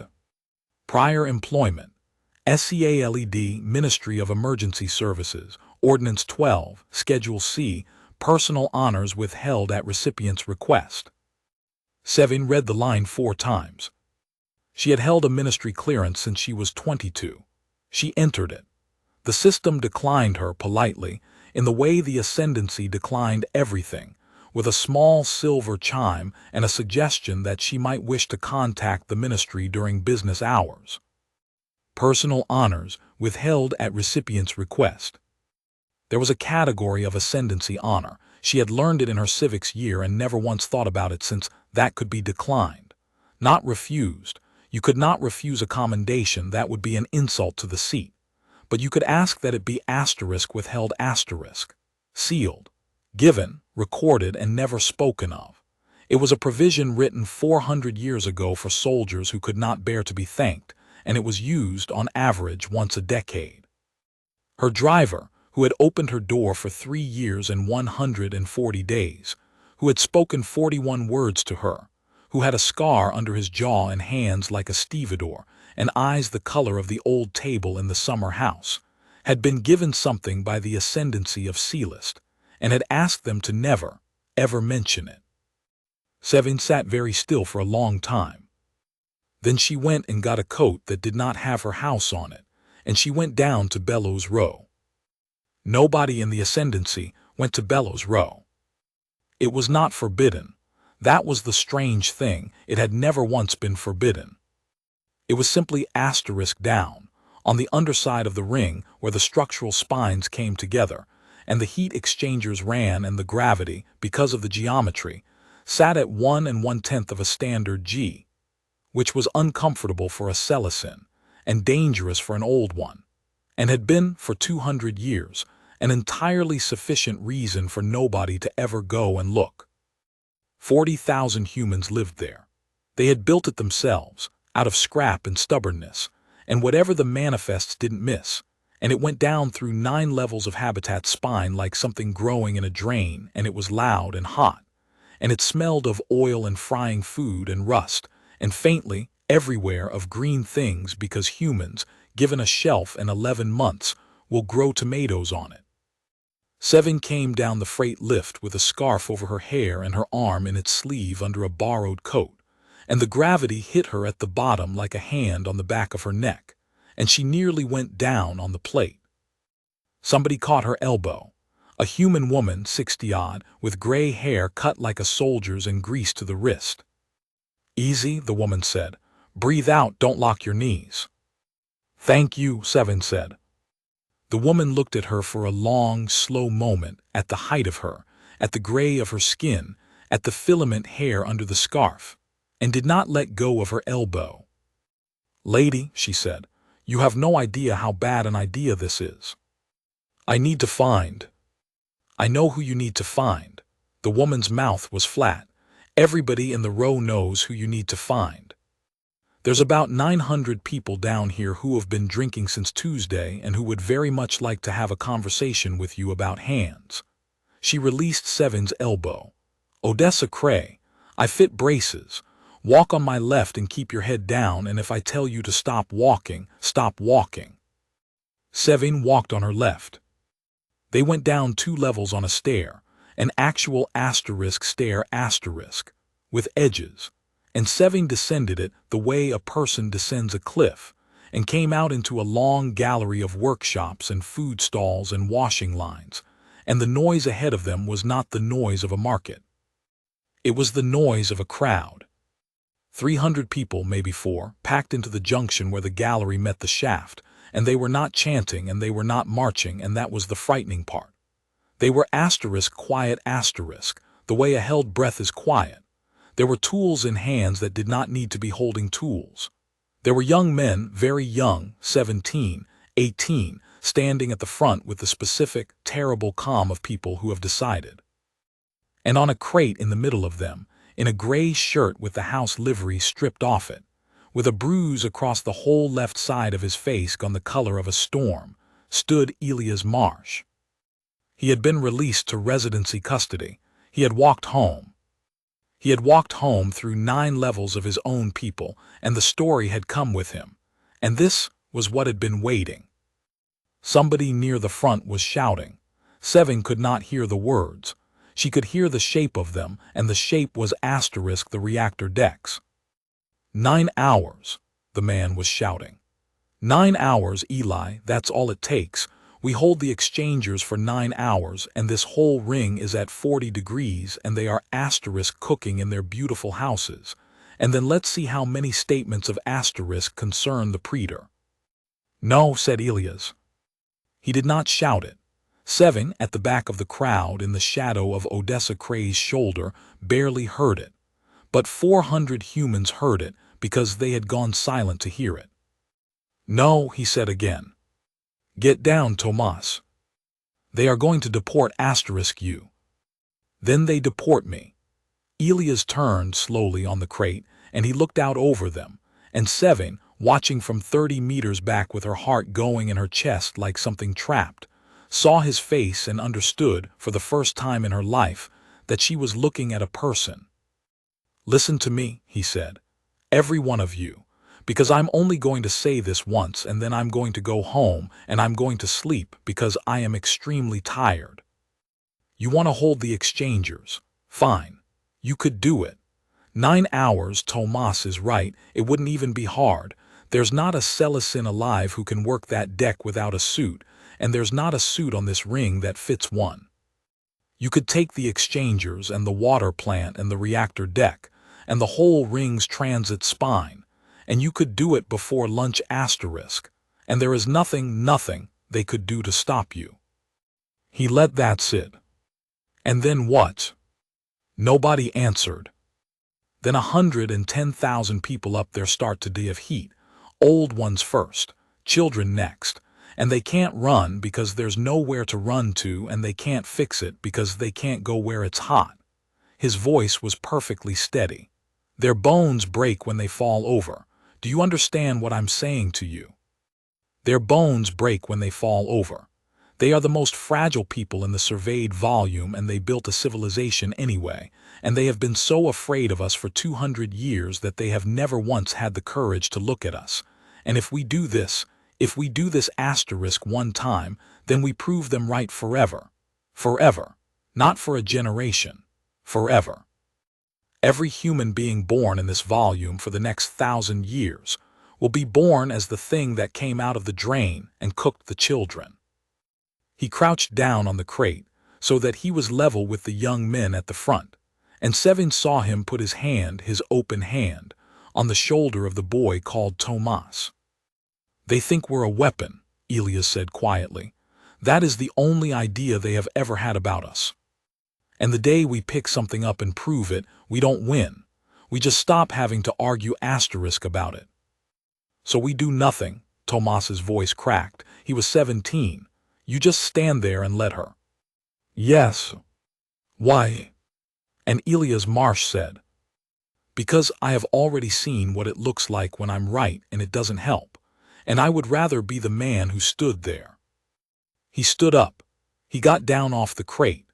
Prior employment SCALED Ministry of Emergency Services Ordinance 12 Schedule C Personal honors withheld at recipient's request. Sevaine read the line 4 times. She had held a ministry clearance since she was 22. She entered it. The system declined her politely, in the way the Ascendancy declined everything, with a small silver chime and a suggestion that she might wish to contact the ministry during business hours. Personal honors withheld at recipient's request. There was a category of Ascendancy honor. She had learned it in her civics year and never once thought about it since that could be declined. Not refused. You could not refuse a commendation, that would be an insult to the seat. But you could ask that it be asterisk withheld asterisk. Sealed. Given, recorded, and never spoken of. It was a provision written 400 years ago for soldiers who could not bear to be thanked, and it was used on average once a decade. Her driver, who had opened her door for 3 years and 140 days, who had spoken 41 words to her, who had a scar under his jaw and hands like a stevedore, and eyes the color of the old table in the summer house, had been given something by the Ascendancy of Sealist, and had asked them to never, ever mention it. Sevaine sat very still for a long time. Then she went and got a coat that did not have her house on it, and she went down to Bellows Row. Nobody in the Ascendancy went to Bellows Row. It was not forbidden. That was the strange thing, it had never once been forbidden. It was simply asterisk down, on the underside of the ring where the structural spines came together, and the heat exchangers ran, and the gravity, because of the geometry, sat at 1 1/10 of a standard G, which was uncomfortable for a Celestin, and dangerous for an old one, and had been, for 200 years, an entirely sufficient reason for nobody to ever go and look. 40,000 humans lived there. They had built it themselves, out of scrap and stubbornness, and whatever the manifests didn't miss, and it went down through 9 levels of habitat spine like something growing in a drain, and it was loud and hot, and it smelled of oil and frying food and rust, and faintly, everywhere, of green things, because humans, given a shelf and 11 months, will grow tomatoes on it. Sevaine came down the freight lift with a scarf over her hair and her arm in its sleeve under a borrowed coat, and the gravity hit her at the bottom like a hand on the back of her neck, and she nearly went down on the plate. Somebody caught her elbow. A human woman, 60-odd, with gray hair cut like a soldier's and greased to the wrist. "Easy," the woman said. "Breathe out, don't lock your knees." "Thank you," Sevaine said. The woman looked at her for a long, slow moment, at the height of her, at the gray of her skin, at the filament hair under the scarf, and did not let go of her elbow. "Lady," she said, "you have no idea how bad an idea this is. I need to find." "I know who you need to find." The woman's mouth was flat. "Everybody in the row knows who you need to find. There's about 900 people down here who have been drinking since Tuesday and who would very much like to have a conversation with you about hands." She released Sevaine's elbow. "Odessa Cray, I fit braces. Walk on my left and keep your head down, and if I tell you to stop walking, stop walking." Sevaine walked on her left. They went down 2 levels on a stair, an actual asterisk stair asterisk, with edges, and Sevaine descended it the way a person descends a cliff, and came out into a long gallery of workshops and food stalls and washing lines, and the noise ahead of them was not the noise of a market. It was the noise of a crowd. 300 people, maybe 4, packed into the junction where the gallery met the shaft, and they were not chanting and they were not marching, and that was the frightening part. They were asterisk quiet asterisk, the way a held breath is quiet. There were tools in hands that did not need to be holding tools. There were young men, very young, 17, 18, standing at the front with the specific, terrible calm of people who have decided. And on a crate in the middle of them, in a gray shirt with the house livery stripped off it, with a bruise across the whole left side of his face gone the color of a storm, stood Elias Marsh. He had been released to residency custody. He had walked home. He had walked home through 9 levels of his own people, and the story had come with him. And this was what had been waiting. Somebody near the front was shouting. Sevaine could not hear the words. She could hear the shape of them, and the shape was asterisk the reactor decks. 9 hours, the man was shouting. 9 hours, Eli, that's all it takes. We hold the exchangers for 9 hours, and this whole ring is at 40 degrees, and they are asterisk cooking in their beautiful houses. And then let's see how many statements of asterisk concern the praetor. No, said Elias. He did not shout it. Sevaine, at the back of the crowd in the shadow of Odessa Cray's shoulder, barely heard it. But 400 humans heard it because they had gone silent to hear it. No, he said again. Get down, Tomas. They are going to deport asterisk you. Then they deport me. Elias turned slowly on the crate, and he looked out over them, and Sevaine, watching from 30 meters back with her heart going in her chest like something trapped, saw his face and understood, for the first time in her life, that she was looking at a person. Listen to me, he said, every one of you, because I'm only going to say this once and then I'm going to go home and I'm going to sleep because I am extremely tired. You want to hold the exchangers? Fine. You could do it. 9 hours, Tomas is right, it wouldn't even be hard. There's not a Celestin alive who can work that deck without a suit, and there's not a suit on this ring that fits one. You could take the exchangers and the water plant and the reactor deck, and the whole ring's transit spine, and you could do it before lunch asterisk, and there is nothing they could do to stop you. He let that sit. And then what? Nobody answered. Then 110,000 people up there start to die of heat, old ones first, children next, and they can't run because there's nowhere to run to, and they can't fix it because they can't go where it's hot. His voice was perfectly steady. Their bones break when they fall over. Do you understand what I'm saying to you? Their bones break when they fall over. They are the most fragile people in the surveyed volume, and they built a civilization anyway, and they have been so afraid of us for 200 years that they have never once had the courage to look at us. And if we do this asterisk one time, then we prove them right forever. Forever. Not for a generation. Forever. Every human being born in this volume for the next 1,000 years will be born as the thing that came out of the drain and cooked the children. He crouched down on the crate so that he was level with the young men at the front, and Sevaine saw him put his open hand, on the shoulder of the boy called Tomas. They think we're a weapon, Elias said quietly. That is the only idea they have ever had about us. And the day we pick something up and prove it, we don't win. We just stop having to argue asterisk about it. So we do nothing. Tomas's voice cracked. He was 17. You just stand there and let her. Yes. Why? And Elias Marsh said, because I have already seen what it looks like when I'm right and it doesn't help, and I would rather be the man who stood there. He stood up. He got down off the crate.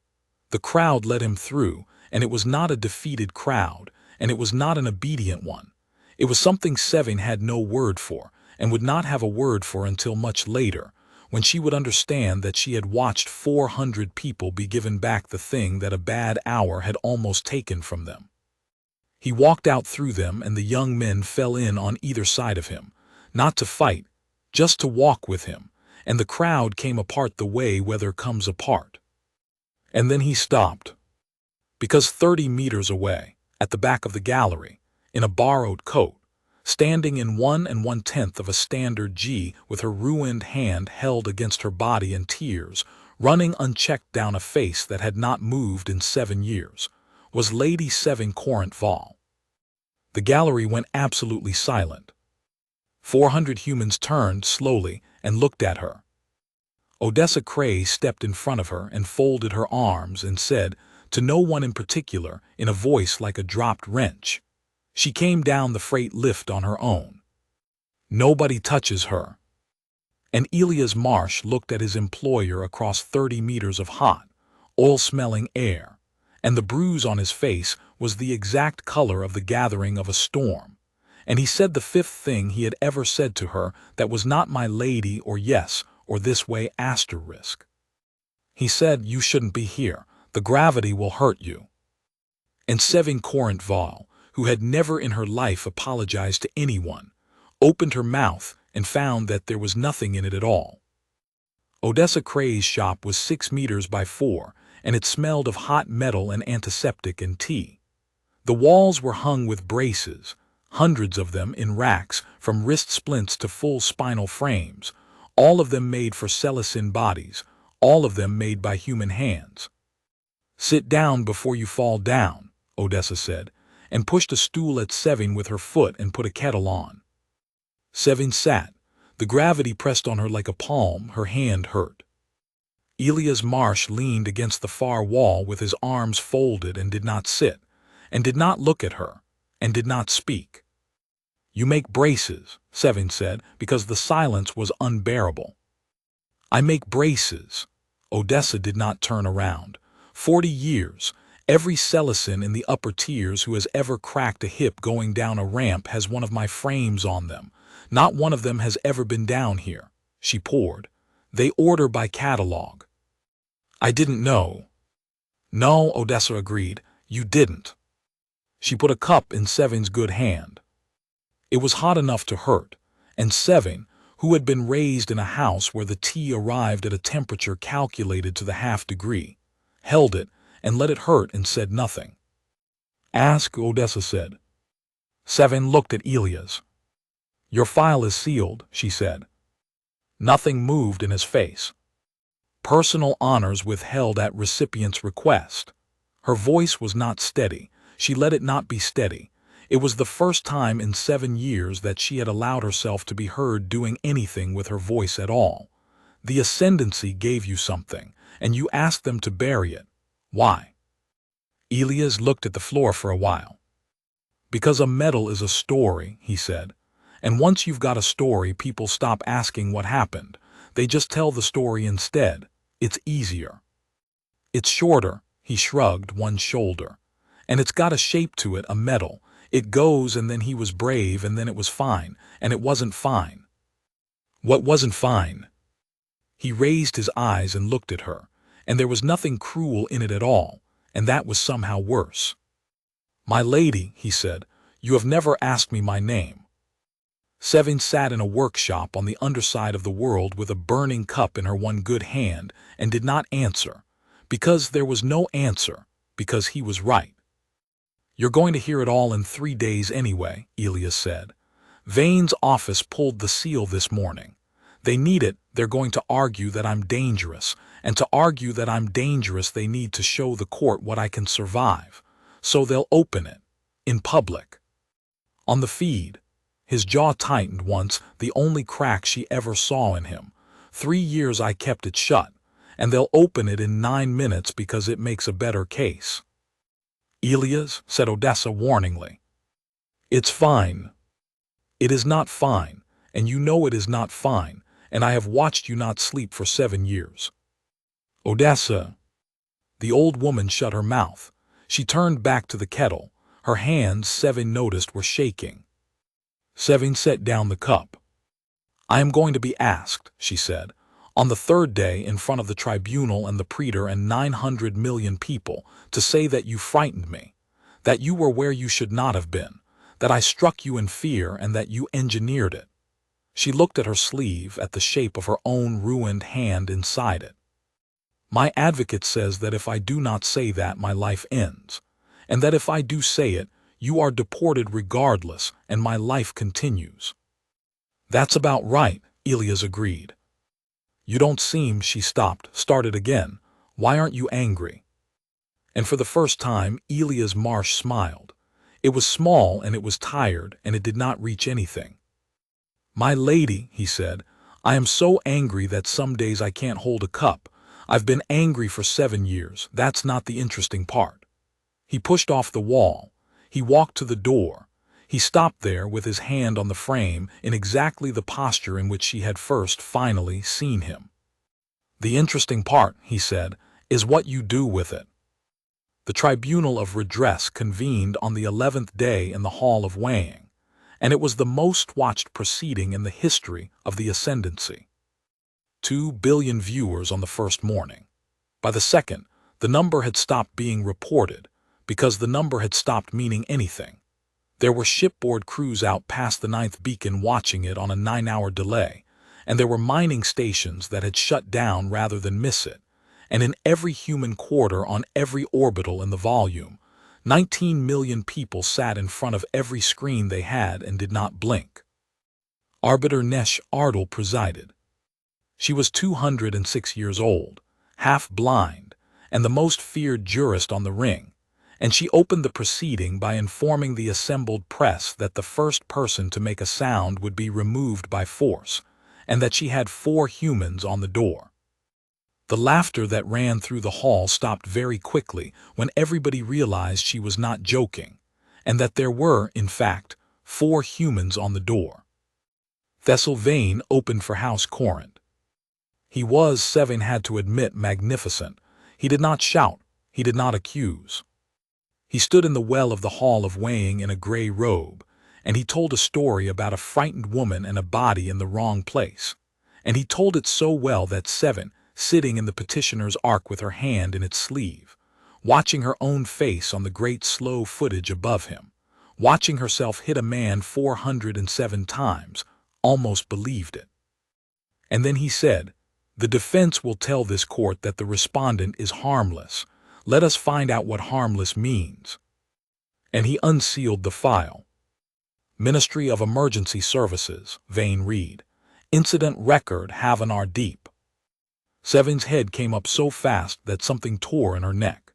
The crowd let him through, and it was not a defeated crowd, and it was not an obedient one. It was something Sevaine had no word for, and would not have a word for until much later, when she would understand that she had watched 400 people be given back the thing that a bad hour had almost taken from them. He walked out through them, and the young men fell in on either side of him, not to fight, just to walk with him, and the crowd came apart the way weather comes apart. And then he stopped, because 30 meters away, at the back of the gallery, in a borrowed coat, standing in 1 1/10 of a standard G with her ruined hand held against her body and tears, running unchecked down a face that had not moved in 7 years, was Lady Sevaine Corrant-Vaal. The gallery went absolutely silent. 400 humans turned slowly and looked at her. Odessa Cray stepped in front of her and folded her arms and said, to no one in particular, in a voice like a dropped wrench. She came down the freight lift on her own. Nobody touches her. And Elias Marsh looked at his employer across 30 meters of hot, oil-smelling air, and the bruise on his face was the exact color of the gathering of a storm. And he said the fifth thing he had ever said to her that was not my lady or yes or this way asterisk. He said, "You shouldn't be here. The gravity will hurt you." And Sevaine Corrant-Vaal, who had never in her life apologized to anyone, opened her mouth and found that there was nothing in it at all. Odessa Cray's shop was 6 meters by 4, and it smelled of hot metal and antiseptic and tea. The walls were hung with braces, hundreds of them in racks from wrist splints to full spinal frames, all of them made for celestine bodies, all of them made by human hands. "Sit down before you fall down," Odessa said, and pushed a stool at Sevaine with her foot and put a kettle on. Sevaine sat. The gravity pressed on her like a palm, her hand hurt. Elias Marsh leaned against the far wall with his arms folded and did not sit, and did not look at her, and did not speak. "You make braces," Sevaine said, because the silence was unbearable. "I make braces." Odessa did not turn around. 40 years. Every celestine in the upper tiers who has ever cracked a hip going down a ramp has one of my frames on them. Not one of them has ever been down here. She poured. "They order by catalog." "I didn't know." "No," Odessa agreed. "You didn't." She put a cup in Sevaine's good hand. It was hot enough to hurt, and Sevaine, who had been raised in a house where the tea arrived at a temperature calculated to the half degree, held it and let it hurt and said nothing. "Ask," Odessa said. Sevaine looked at Elias. "Your file is sealed," she said. Nothing moved in his face. "Personal honors withheld at recipient's request." Her voice was not steady. She let it not be steady. It was the first time in 7 years that she had allowed herself to be heard doing anything with her voice at all. "The Ascendancy gave you something, and you asked them to bury it. Why?" Elias looked at the floor for a while. "Because a medal is a story," he said. "And once you've got a story, people stop asking what happened. They just tell the story instead. It's easier. It's shorter," he shrugged one shoulder. "And it's got a shape to it, a medal. It goes, and then he was brave, and then it was fine, and it wasn't fine." "What wasn't fine?" He raised his eyes and looked at her, and there was nothing cruel in it at all, and that was somehow worse. "My lady," he said, "you have never asked me my name." Sevaine sat in a workshop on the underside of the world with a burning cup in her one good hand and did not answer, because there was no answer, because he was right. "You're going to hear it all in 3 days anyway," Elias said. "Vane's office pulled the seal this morning. They need it. They're going to argue that I'm dangerous, and to argue that I'm dangerous they need to show the court what I can survive. So they'll open it. In public. On the feed." His jaw tightened once, the only crack she ever saw in him. 3 years I kept it shut, and they'll open it in 9 minutes because it makes a better case. "Elias," said Odessa warningly. "It's fine." "It is not fine, and you know it is not fine, and I have watched you not sleep for 7 years. "Odessa." The old woman shut her mouth. She turned back to the kettle. Her hands, Sevaine noticed, were shaking. Sevaine set down the cup. "I am going to be asked," she said, "on the 3rd day in front of the tribunal and the praetor and 900 million people, to say that you frightened me, that you were where you should not have been, that I struck you in fear and that you engineered it." She looked at her sleeve, at the shape of her own ruined hand inside it. "My advocate says that if I do not say that, my life ends, and that if I do say it, you are deported regardless, and my life continues." "That's about right," Elias agreed. "You don't seem," she stopped, started again. "Why aren't you angry?" And for the first time, Elias Marsh smiled. It was small, and it was tired, and it did not reach anything. "My lady," he said, "I am so angry that some days I can't hold a cup. I've been angry for 7 years. That's not the interesting part. He pushed off the wall. He walked to the door. He stopped there with his hand on the frame in exactly the posture in which she had finally seen him. The interesting part, he said, is what you do with it. The Tribunal of Redress convened on the 11th day in the Hall of Weighing, and it was the most watched proceeding in the history of the Ascendancy. 2 billion viewers on the first morning. By the second, the number had stopped being reported, because the number had stopped meaning anything. There were shipboard crews out past the 9th beacon watching it on a 9-hour delay, and there were mining stations that had shut down rather than miss it, and in every human quarter on every orbital in the volume, 19 million people sat in front of every screen they had and did not blink. Arbiter Nesh Ardal presided. She was 206 years old, half blind, and the most feared jurist on the ring, and she opened the proceeding by informing the assembled press that the first person to make a sound would be removed by force, and that she had 4 humans on the door. The laughter that ran through the hall stopped very quickly when everybody realized she was not joking, and that there were, in fact, 4 humans on the door. Sevaine opened for House Corrant. He was, Sevaine had to admit, magnificent. He did not shout. He did not accuse. He stood in the well of the Hall of Weighing in a gray robe, and he told a story about a frightened woman and a body in the wrong place. And he told it so well that Sevaine, sitting in the petitioner's ark with her hand in its sleeve, watching her own face on the great slow footage above him, watching herself hit a man 407 times, almost believed it. And then he said, "The defense will tell this court that the respondent is harmless. Let us find out what harmless means." And he unsealed the file. Ministry of Emergency Services, Vane read. Incident record, Havana Deep. Sevaine's head came up so fast that something tore in her neck.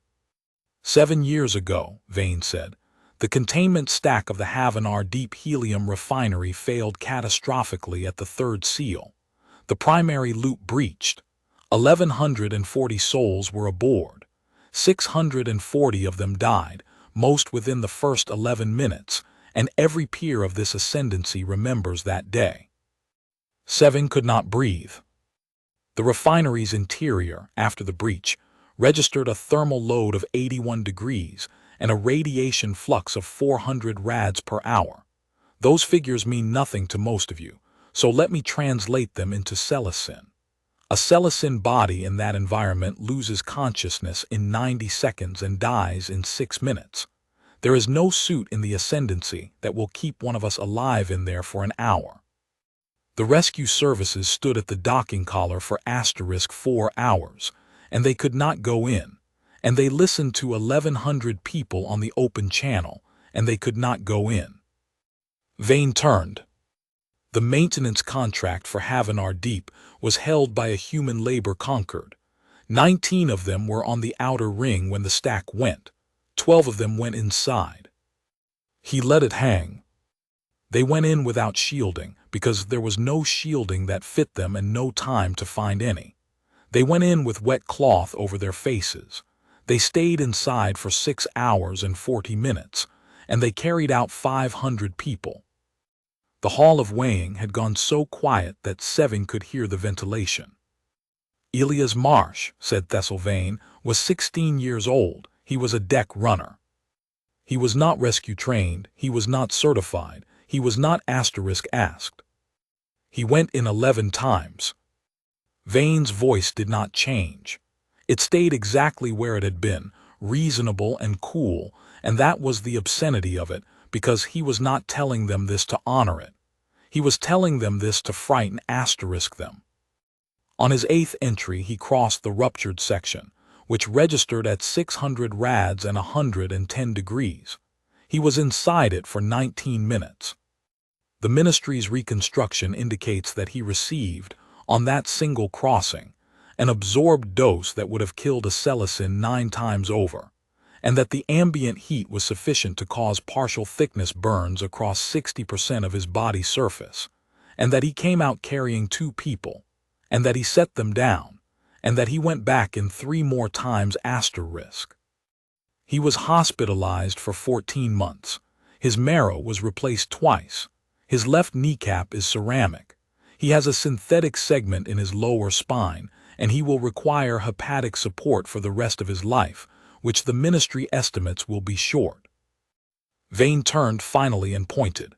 7 years ago, Vane said, the containment stack of the Havana Deep helium refinery failed catastrophically at the 3rd seal. The primary loop breached. 1,140 souls were aboard. 640 of them died, most within the first 11 minutes, and every peer of this ascendancy remembers that day. Sevaine could not breathe. The refinery's interior, after the breach, registered a thermal load of 81 degrees and a radiation flux of 400 rads per hour. Those figures mean nothing to most of you, so let me translate them into Celestin. A Celestin body in that environment loses consciousness in 90 seconds and dies in 6 minutes. There is no suit in the Ascendancy that will keep one of us alive in there for an hour. The rescue services stood at the docking collar for *4 hours, and they could not go in, and they listened to 1,100 people on the open channel, and they could not go in. Vane turned. The maintenance contract for Havana Deep was held by a human labor conquered. 19 of them were on the outer ring when the stack went. 12 of them went inside. He let it hang. They went in without shielding because there was no shielding that fit them and no time to find any. They went in with wet cloth over their faces. They stayed inside for 6 hours and 40 minutes, and they carried out 500 people. The Hall of Weighing had gone so quiet that Sevaine could hear the ventilation. Elias Marsh, said Sevaine, was 16 years old. He was a deck runner. He was not rescue trained, he was not certified, he was not *asked. He went in 11 times. Vane's voice did not change. It stayed exactly where it had been, reasonable and cool, and that was the obscenity of it, because he was not telling them this to honor it. He was telling them this to frighten them. On his 8th entry he crossed the ruptured section, which registered at 600 rads and 110 degrees. He was inside it for 19 minutes. The ministry's reconstruction indicates that he received, on that single crossing, an absorbed dose that would have killed a Celestin 9 times over, and that the ambient heat was sufficient to cause partial thickness burns across 60% of his body surface, and that he came out carrying 2 people, and that he set them down, and that he went back in 3 more times asterisk. He was hospitalized for 14 months. His marrow was replaced twice. His left kneecap is ceramic. He has a synthetic segment in his lower spine, and he will require hepatic support for the rest of his life, which the ministry estimates will be short. Vain turned finally and pointed.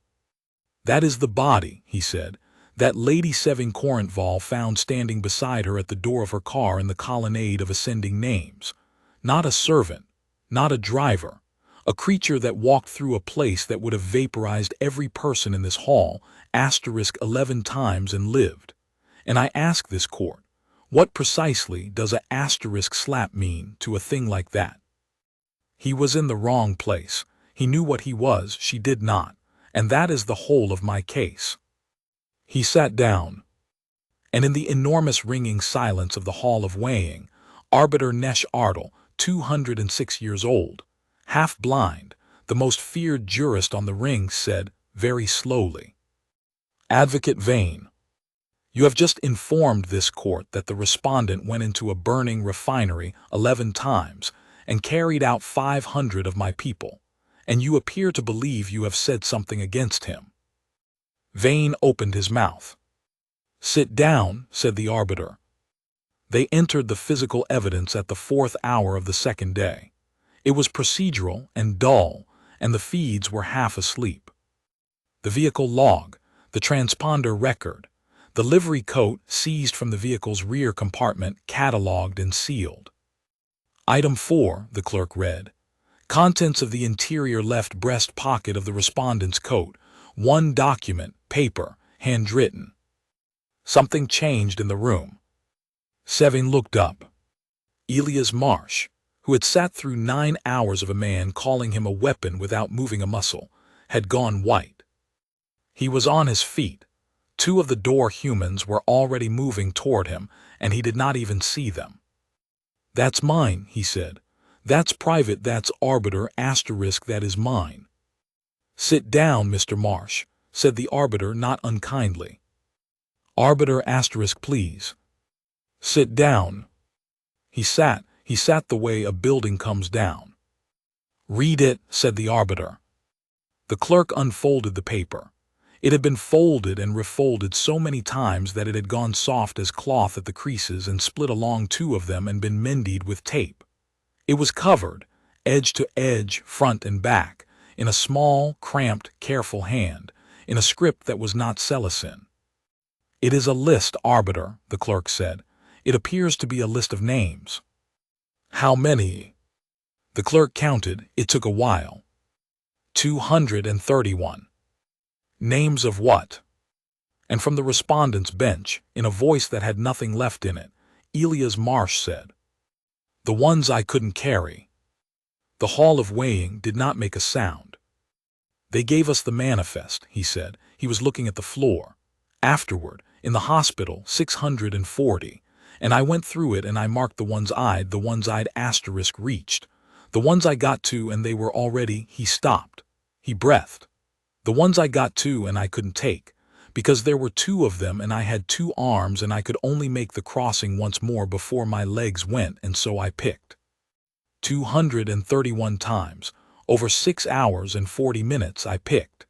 "That is the body," he said, "that Lady Sevaine Corrant-Vaal found standing beside her at the door of her car in the Colonnade of Ascending Names. Not a servant, not a driver, a creature that walked through a place that would have vaporized every person in this hall, asterisk 11 times and lived. And I ask this court, what precisely does a asterisk slap mean to a thing like that? He was in the wrong place. He knew what he was, she did not, and that is the whole of my case." He sat down, and in the enormous ringing silence of the hall of weighing, Arbiter Nesh Ardal, 206 years old, half-blind, the most feared jurist on the ring, said, very slowly, "Advocate Vain, you have just informed this court that the respondent went into a burning refinery 11 times and carried out 500 of my people, and you appear to believe you have said something against him." Vain opened his mouth. "Sit down," said the arbiter. They entered the physical evidence at the 4th hour of the 2nd day. It was procedural and dull, and the feeds were half asleep. The vehicle log, the transponder record, the livery coat seized from the vehicle's rear compartment catalogued and sealed. Item 4, the clerk read. Contents of the interior left breast pocket of the respondent's coat. 1 document, paper, handwritten. Something changed in the room. Sevaine looked up. Elias Marsh, who had sat through 9 hours of a man calling him a weapon without moving a muscle, had gone white. He was on his feet. 2 of the door humans were already moving toward him, and he did not even see them. "That's mine," he said. "That's private, that's arbiter asterisk, that is mine." "Sit down, Mr. Marsh," said the arbiter not unkindly. "Arbiter asterisk, please." "Sit down." He sat the way a building comes down. "Read it," said the arbiter. The clerk unfolded the paper. It had been folded and refolded so many times that it had gone soft as cloth at the creases and split along 2 of them and been mended with tape. It was covered, edge to edge, front and back, in a small, cramped, careful hand, in a script that was not Celestin. "It is a list, arbiter," the clerk said. "It appears to be a list of names." "How many?" The clerk counted. It took a while. 231. "Names of what?" And from the respondent's bench, in a voice that had nothing left in it, Elias Marsh said, "The ones I couldn't carry." The hall of weighing did not make a sound. "They gave us the manifest," he said. He was looking at the floor. "Afterward, in the hospital, 640, and I went through it and I marked the ones I'd asterisk reached, the ones I got to and they were already." He stopped. He breathed. "The ones I got to and I couldn't take, because there were 2 of them and I had 2 arms and I could only make the crossing once more before my legs went, and so I picked. 231 times, over 6 hours and 40 minutes I picked.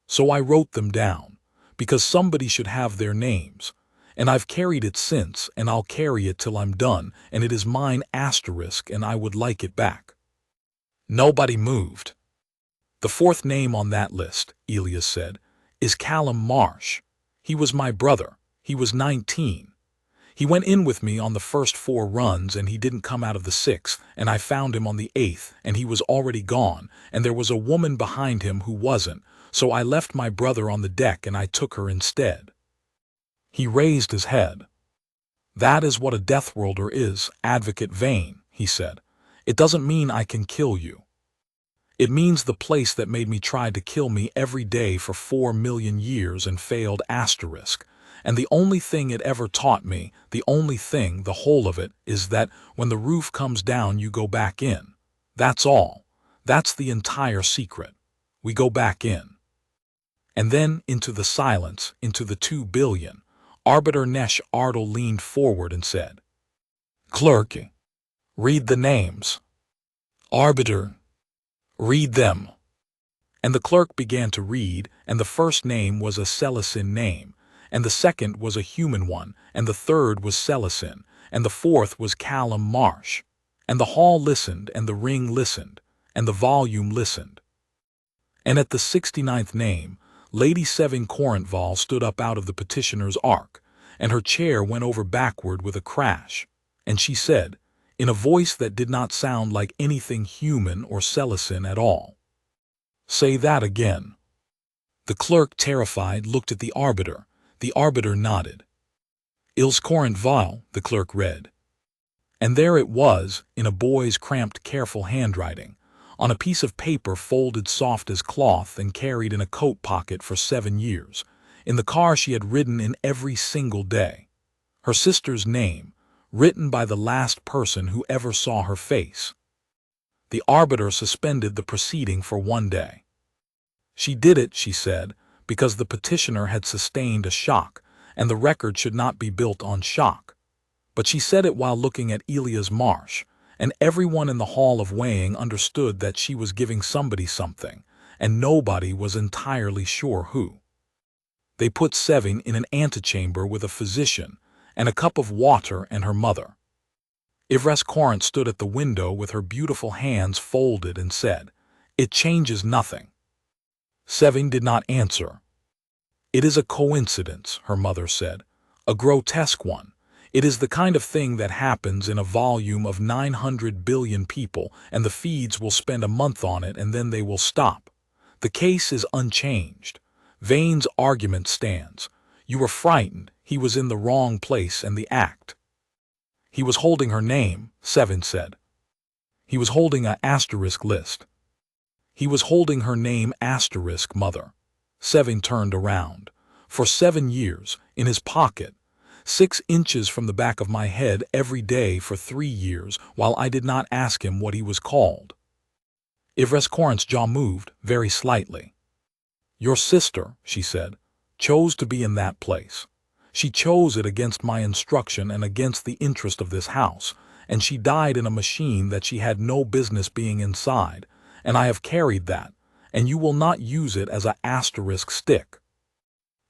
So I wrote them down, because somebody should have their names, and I've carried it since, and I'll carry it till I'm done, and it is mine asterisk, and I would like it back." Nobody moved. "The 4th name on that list," Elias said, "is Callum Marsh. He was my brother. He was 19. He went in with me on the first 4 runs and he didn't come out of the 6th, and I found him on the 8th and he was already gone, and there was a woman behind him who wasn't, so I left my brother on the deck and I took her instead." He raised his head. "That is what a Deathworlder is, Advocate Vain," he said. "It doesn't mean I can kill you. It means the place that made me try to kill me every day for 4 million years and failed asterisk. And the only thing it ever taught me, the only thing, the whole of it, is that when the roof comes down you go back in. That's all. That's the entire secret. We go back in." And then, into the silence, into the 2 billion, Arbiter Nesh Ardal leaned forward and said, Clerk, read the names. Arbiter, read them. And the clerk began to read, and the first name was a Celestin name, and the second was a human one, and the third was Celestin, and the fourth was Callum Marsh. And the hall listened, and the ring listened, and the volume listened. And at the 69th name, Lady Sevaine Corrant-Vaal stood up out of the petitioner's ark, and her chair went over backward with a crash, and she said, in a voice that did not sound like anything human or Celestin at all, "Say that again." The clerk, terrified, looked at the arbiter. The arbiter nodded. "Elias Corrant-Vaal," the clerk read. And there it was, in a boy's cramped, careful handwriting, on a piece of paper folded soft as cloth and carried in a coat pocket for 7 years, in the car she had ridden in every single day. Her sister's name, written by the last person who ever saw her face. The arbiter suspended the proceeding for 1 day. She did it, she said, because the petitioner had sustained a shock, and the record should not be built on shock. But she said it while looking at Elias Marsh, and everyone in the hall of weighing understood that she was giving somebody something, and nobody was entirely sure who. They put Sevaine in an antechamber with a physician, and a cup of water and her mother. Elias Corrant stood at the window with her beautiful hands folded and said, "It changes nothing." Sevaine did not answer. "It is a coincidence," her mother said, "a grotesque one. It is the kind of thing that happens in a volume of 900 billion people, and the feeds will spend a month on it and then they will stop. The case is unchanged. Vaine's argument stands. You were frightened. He was in the wrong place and the act." "He was holding her name," Sevaine said. "He was holding a asterisk list." "He was holding her name asterisk, mother." Sevaine turned around. "For 7 years, in his pocket, 6 inches from the back of my head every day for 3 years, while I did not ask him what he was called." Elias Corrant's jaw moved, very slightly. "Your sister," she said, "chose to be in that place. She chose it against my instruction and against the interest of this house, and she died in a machine that she had no business being inside, and I have carried that, and you will not use it as a asterisk stick."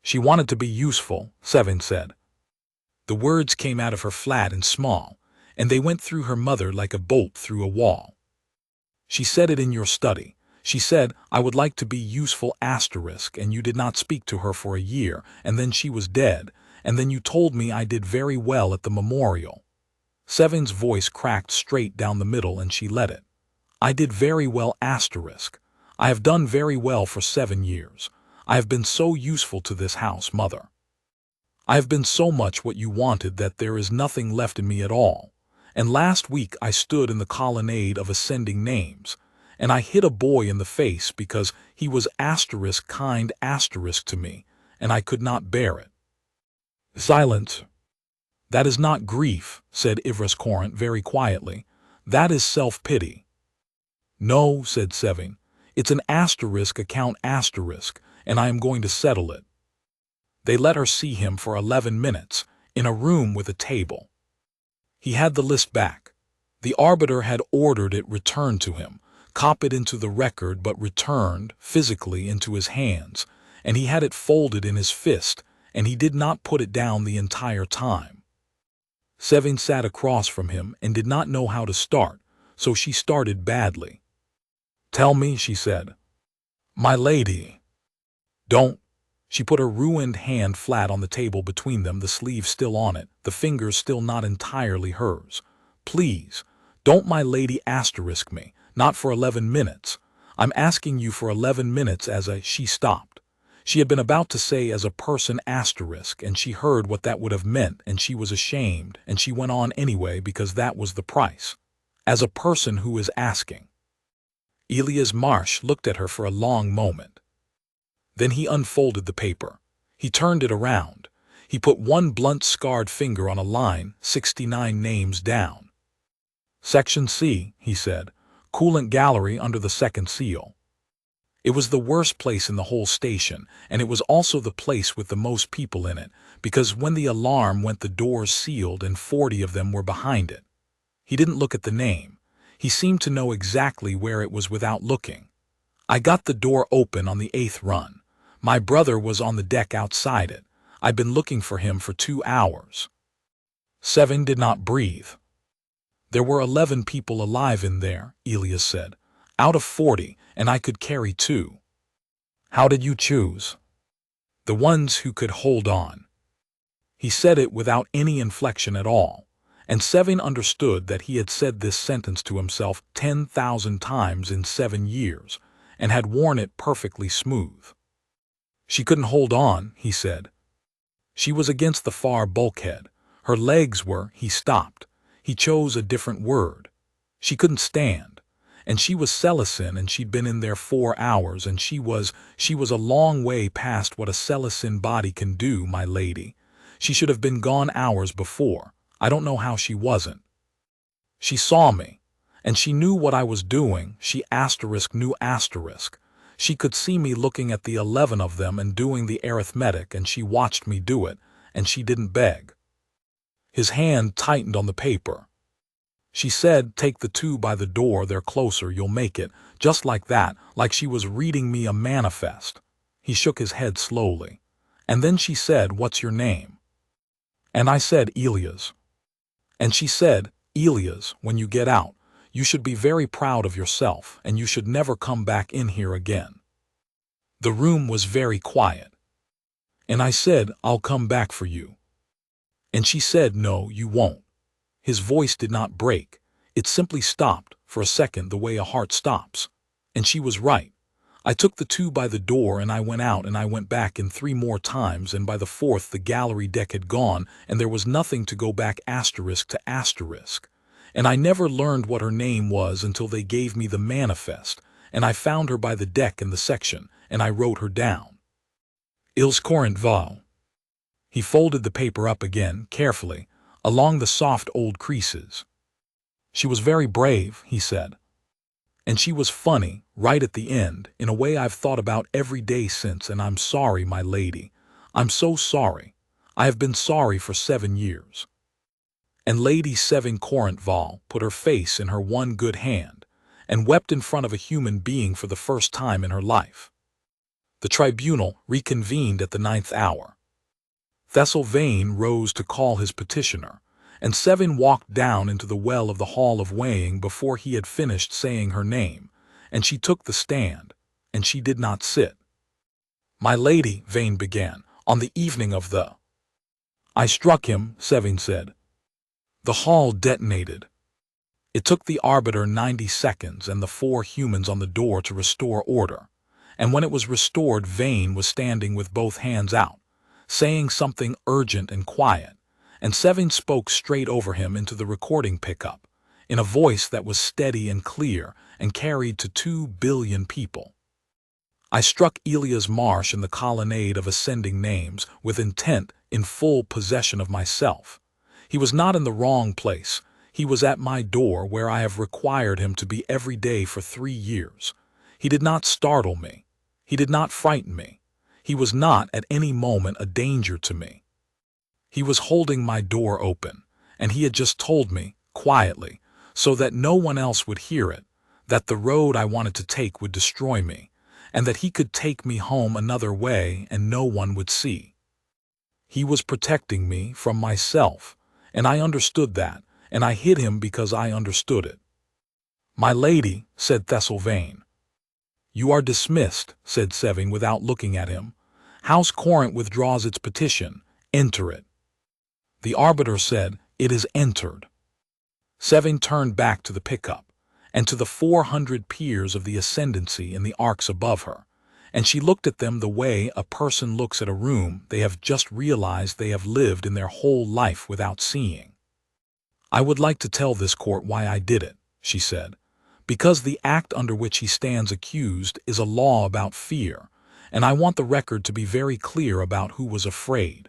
"She wanted to be useful," Sevaine said. The words came out of her flat and small, and they went through her mother like a bolt through a wall. "She said it in your study. She said, 'I would like to be useful asterisk,' and you did not speak to her for a year, and then she was dead, and then you told me I did very well at the memorial." Sevaine's voice cracked straight down the middle, and she let it. "I did very well asterisk. I have done very well for 7 years. I have been so useful to this house, mother. I have been so much what you wanted that there is nothing left in me at all. And last week I stood in the colonnade of ascending names, and I hit a boy in the face because he was asterisk kind asterisk to me, and I could not bear it." "Silence. That is not grief," said Elias Corrant very quietly. "That is self-pity." "No," said Sevaine. "It's an asterisk account asterisk, and I am going to settle it." They let her see him for 11 minutes, in a room with a table. He had the list back. The arbiter had ordered it returned to him, copied into the record but returned, physically, into his hands, and he had it folded in his fist, and he did not put it down the entire time. Sevaine sat across from him and did not know how to start, so she started badly. "Tell me," she said. "My lady." "Don't." She put her ruined hand flat on the table between them, the sleeve still on it, the fingers still not entirely hers. "Please, don't my lady asterisk me, not for 11 minutes. I'm asking you for 11 minutes as a—" She stopped. She had been about to say as a person asterisk, and she heard what that would have meant, and she was ashamed, and she went on anyway because that was the price. As a person who is asking. Elias Marsh looked at her for a long moment. Then he unfolded the paper. He turned it around. He put one blunt scarred finger on a line, 69 names down. "Section C," he said, "Coolant Gallery under the second seal." It was the worst place in the whole station, and it was also the place with the most people in it, because when the alarm went the doors sealed and 40 of them were behind it. He didn't look at the name. He seemed to know exactly where it was without looking. I got the door open on the 8th run. My brother was on the deck outside it. I'd been looking for him for 2 hours. Sevaine did not breathe. There were 11 people alive in there, Elias said, out of 40, and I could carry 2. How did you choose? The ones who could hold on. He said it without any inflection at all, and Sevaine understood that he had said this sentence to himself 10,000 times in 7 years, and had worn it perfectly smooth. She couldn't hold on, he said. She was against the far bulkhead. Her legs were, he stopped. He chose a different word. She couldn't stand. And she was Celestin, and she'd been in there 4 hours, and she was a long way past what a Celestin body can do, my lady. She should have been gone hours before. I don't know how she wasn't. She saw me, and she knew what I was doing. She knew asterisk. She could see me looking at the 11 of them and doing the arithmetic, and she watched me do it, and she didn't beg. His hand tightened on the paper. She said, take the 2 by the door, they're closer, you'll make it, just like that, like she was reading me a manifest. He shook his head slowly. And then she said, what's your name? And I said, Elias. And she said, Elias, when you get out, you should be very proud of yourself, and you should never come back in here again. The room was very quiet. And I said, I'll come back for you. And she said, no, you won't. His voice did not break. It simply stopped, for a second, the way a heart stops. And she was right. I took the 2 by the door, and I went out, and I went back in 3 more times, and by the 4th the gallery deck had gone, and there was nothing to go back asterisk to asterisk. And I never learned what her name was until they gave me the manifest, and I found her by the deck in the section, and I wrote her down. Elias Corrant-Vaal. He folded the paper up again, carefully, along the soft old creases. She was very brave, he said. And she was funny, right at the end, in a way I've thought about every day since, and I'm sorry, my lady. I'm so sorry. I have been sorry for 7 years. And Lady Sevaine Corrant-Vaal put her face in her one good hand, and wept in front of a human being for the first time in her life. The tribunal reconvened at the 9th hour. Sevaine rose to call his petitioner, and Sevaine walked down into the well of the hall of weighing before he had finished saying her name, and she took the stand, and she did not sit. My lady, Vain began, on the evening of the... I struck him, Sevaine said. The hall detonated. It took the arbiter 90 seconds and the 4 humans on the door to restore order, and when it was restored, Vain was standing with both hands out, saying something urgent and quiet, and Sevaine spoke straight over him into the recording pickup, in a voice that was steady and clear and carried to 2 billion people. I struck Elias Marsh in the Colonnade of Ascending Names with intent, in full possession of myself. He was not in the wrong place. He was at my door where I have required him to be every day for 3 years. He did not startle me. He did not frighten me. He was not at any moment a danger to me. He was holding my door open, and he had just told me, quietly, so that no one else would hear it, that the road I wanted to take would destroy me, and that he could take me home another way and no one would see. He was protecting me from myself, and I understood that, and I hid him because I understood it. My lady, said Sevaine. You are dismissed, said Sevaine without looking at him. House Corrant withdraws its petition. Enter it. The arbiter said, it is entered. Sevaine turned back to the pickup, and to the 400 peers of the Ascendancy in the arcs above her, and she looked at them the way a person looks at a room they have just realized they have lived in their whole life without seeing. I would like to tell this court why I did it, she said, because the act under which he stands accused is a law about fear, and I want the record to be very clear about who was afraid.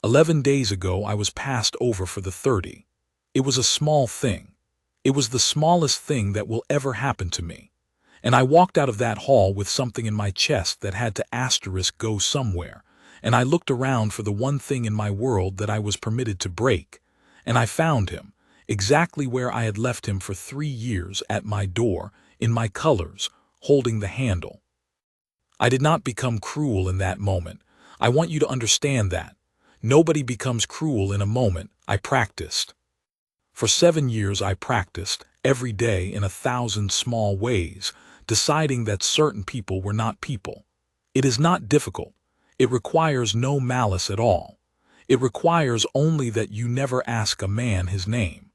11 days ago I was passed over for the 30. It was a small thing. It was the smallest thing that will ever happen to me. And I walked out of that hall with something in my chest that had to asterisk go somewhere, and I looked around for the one thing in my world that I was permitted to break, and I found him, exactly where I had left him for 3 years, at my door, in my colors, holding the handle. I did not become cruel in that moment. I want you to understand that. Nobody becomes cruel in a moment. I practiced. For 7 years I practiced, every day in 1,000 small ways, deciding that certain people were not people. It is not difficult. It requires no malice at all. It requires only that you never ask a man his name.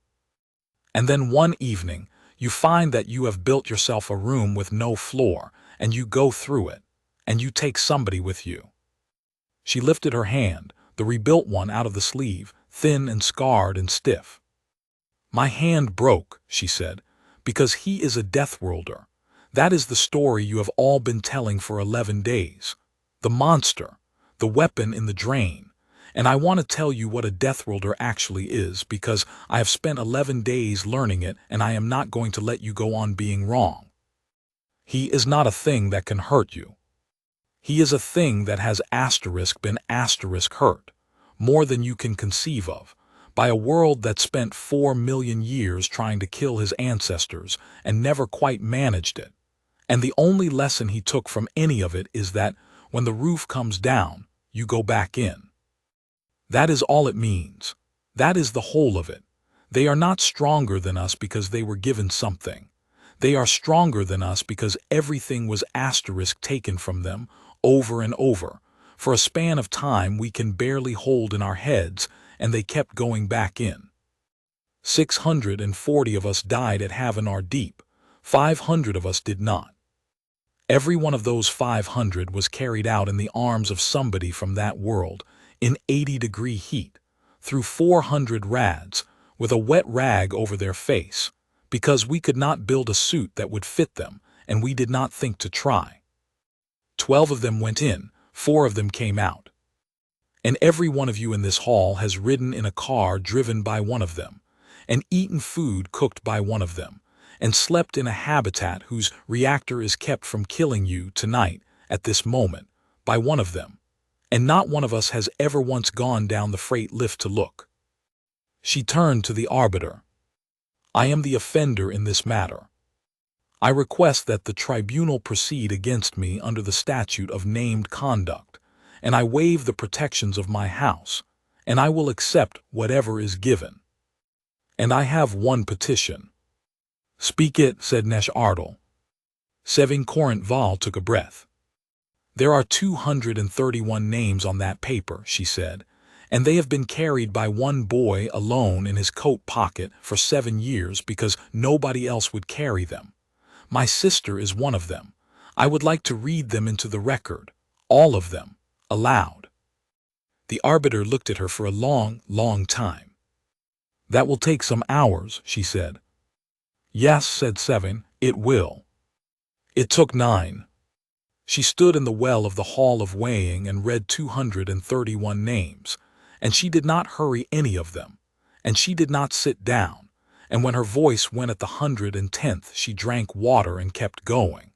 And then one evening, you find that you have built yourself a room with no floor, and you go through it, and you take somebody with you. She lifted her hand, the rebuilt one, out of the sleeve, thin and scarred and stiff. My hand broke, she said, because he is a Deathworlder. That is the story you have all been telling for 11 days. The monster, the weapon in the drain. And I want to tell you what a Deathworlder actually is, because I have spent 11 days learning it, and I am not going to let you go on being wrong. He is not a thing that can hurt you. He is a thing that has been hurt, more than you can conceive of, by a world that spent 4 million years trying to kill his ancestors and never quite managed it. And the only lesson he took from any of it is that when the roof comes down, you go back in. That is all it means. That is the whole of it. They are not stronger than us because they were given something. They are stronger than us because everything was taken from them over and over, for a span of time we can barely hold in our heads, and they kept going back in. 640 of us died at Havenar Deep. 500 of us did not. Every one of those 500 was carried out in the arms of somebody from that world, in 80-degree heat, through 400 rads, with a wet rag over their face, because we could not build a suit that would fit them, and we did not think to try. 12 of them went in, 4 of them came out. And every one of you in this hall has ridden in a car driven by one of them, and eaten food cooked by one of them, and slept in a habitat whose reactor is kept from killing you tonight, at this moment, by one of them. And not one of us has ever once gone down the freight lift to look. She turned to the arbiter. I am the offender in this matter. I request that the tribunal proceed against me under the statute of named conduct, and I waive the protections of my house, and I will accept whatever is given. And I have one petition. Speak it, said Nesh Ardal. Sevaine Corrant-Vaal took a breath. There are 231 names on that paper, she said, and they have been carried by one boy alone in his coat pocket for 7 years because nobody else would carry them. My sister is one of them. I would like to read them into the record, all of them, aloud. The arbiter looked at her for a long, long time. That will take some hours, she said. Yes, said Sevaine, it will. It took 9. She stood in the well of the hall of weighing and read 231 names, and she did not hurry any of them, and she did not sit down, and when her voice went at the 110th she drank water and kept going.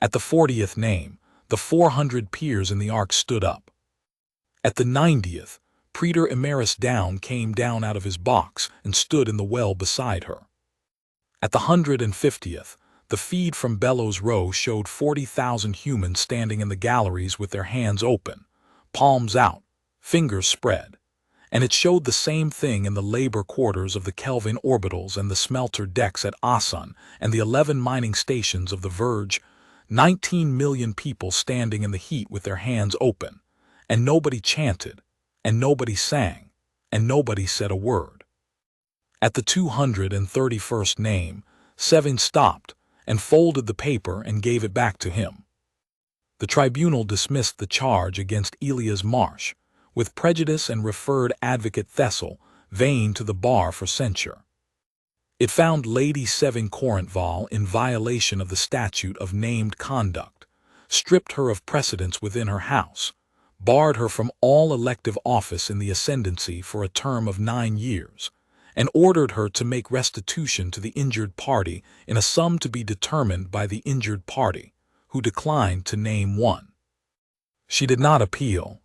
At the 40th name, the 400 peers in the ark stood up. At the 90th, Praetor Emeris Down came down out of his box and stood in the well beside her. At the 150th, the feed from Bellows Row showed 40,000 humans standing in the galleries with their hands open, palms out, fingers spread, and it showed the same thing in the labor quarters of the Kelvin orbitals and the smelter decks at Asan and the 11 mining stations of the Verge. 19 million people standing in the heat with their hands open, and nobody chanted, and nobody sang, and nobody said a word. At the 231st name, Sevaine stopped and folded the paper and gave it back to him. The tribunal dismissed the charge against Elias Marsh, with prejudice, and referred Advocate Thessel Vain to the bar for censure. It found Lady Sevaine Corrant-Vaal in violation of the statute of named conduct, stripped her of precedence within her house, barred her from all elective office in the Ascendancy for a term of 9 years, and ordered her to make restitution to the injured party in a sum to be determined by the injured party, who declined to name one. She did not appeal.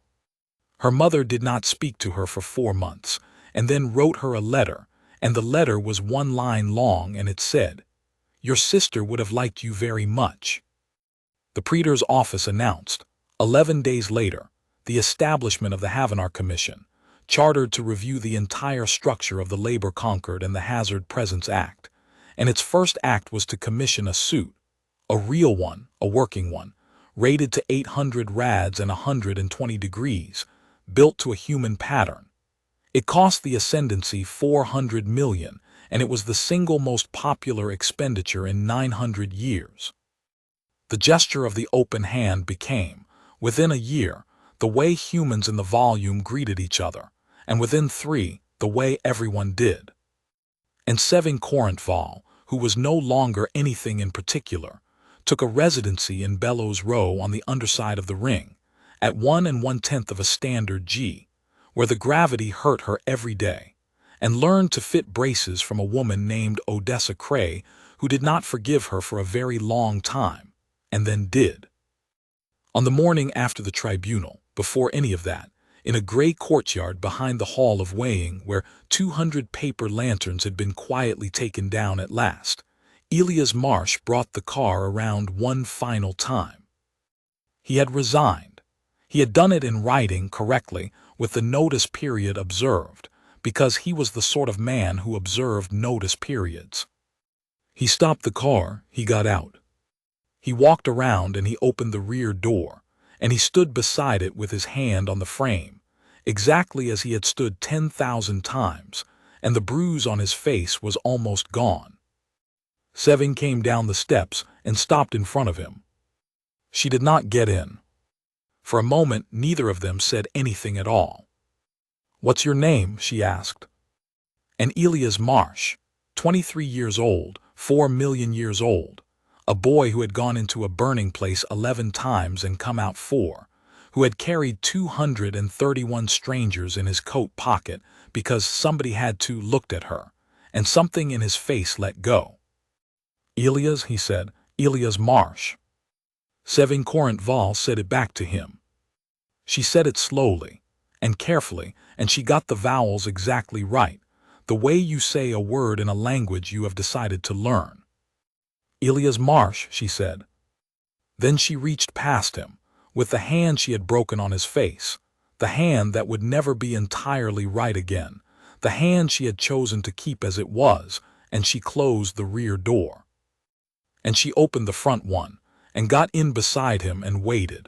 Her mother did not speak to her for 4 months, and then wrote her a letter, and the letter was 1 line long, and it said, "Your sister would have liked you very much." The Praetor's office announced, 11 days later, the establishment of the Havenar Commission, chartered to review the entire structure of the Labor Concord and the Hazard Presence Act, and its first act was to commission a suit, a real one, a working one, rated to 800 rads and 120 degrees, built to a human pattern. It cost the Ascendancy 400 million, and it was the single most popular expenditure in 900 years. The gesture of the open hand became, within a year, the way humans in the volume greeted each other, and within 3, the way everyone did. And Sevaine Corrant-Vaal, who was no longer anything in particular, took a residency in Bellows Row on the underside of the ring, at 1 1/10 of a standard G, where the gravity hurt her every day, and learned to fit braces from a woman named Odessa Cray, who did not forgive her for a very long time, and then did. On the morning after the tribunal, before any of that, in a gray courtyard behind the hall of weighing where 200 paper lanterns had been quietly taken down at last, Elias Marsh brought the car around one final time. He had resigned. He had done it in writing correctly with the notice period observed, because he was the sort of man who observed notice periods. He stopped the car, he got out. He walked around and he opened the rear door, and he stood beside it with his hand on the frame, exactly as he had stood 10,000 times, and the bruise on his face was almost gone. Sevaine came down the steps and stopped in front of him. She did not get in. For a moment, neither of them said anything at all. "What's your name?" she asked. And Elias Marsh, 23 years old, 4 million years old, a boy who had gone into a burning place 11 times and come out 4, who had carried 231 strangers in his coat pocket because somebody had to looked at her, and something in his face let go. "Elias," he said, "Elias Marsh." Sevaine Corrant-Vaal said it back to him. She said it slowly and carefully, and she got the vowels exactly right, the way you say a word in a language you have decided to learn. "Elias Marsh," she said. Then she reached past him, with the hand she had broken on his face, the hand that would never be entirely right again, the hand she had chosen to keep as it was, and she closed the rear door. And she opened the front one, and got in beside him and waited.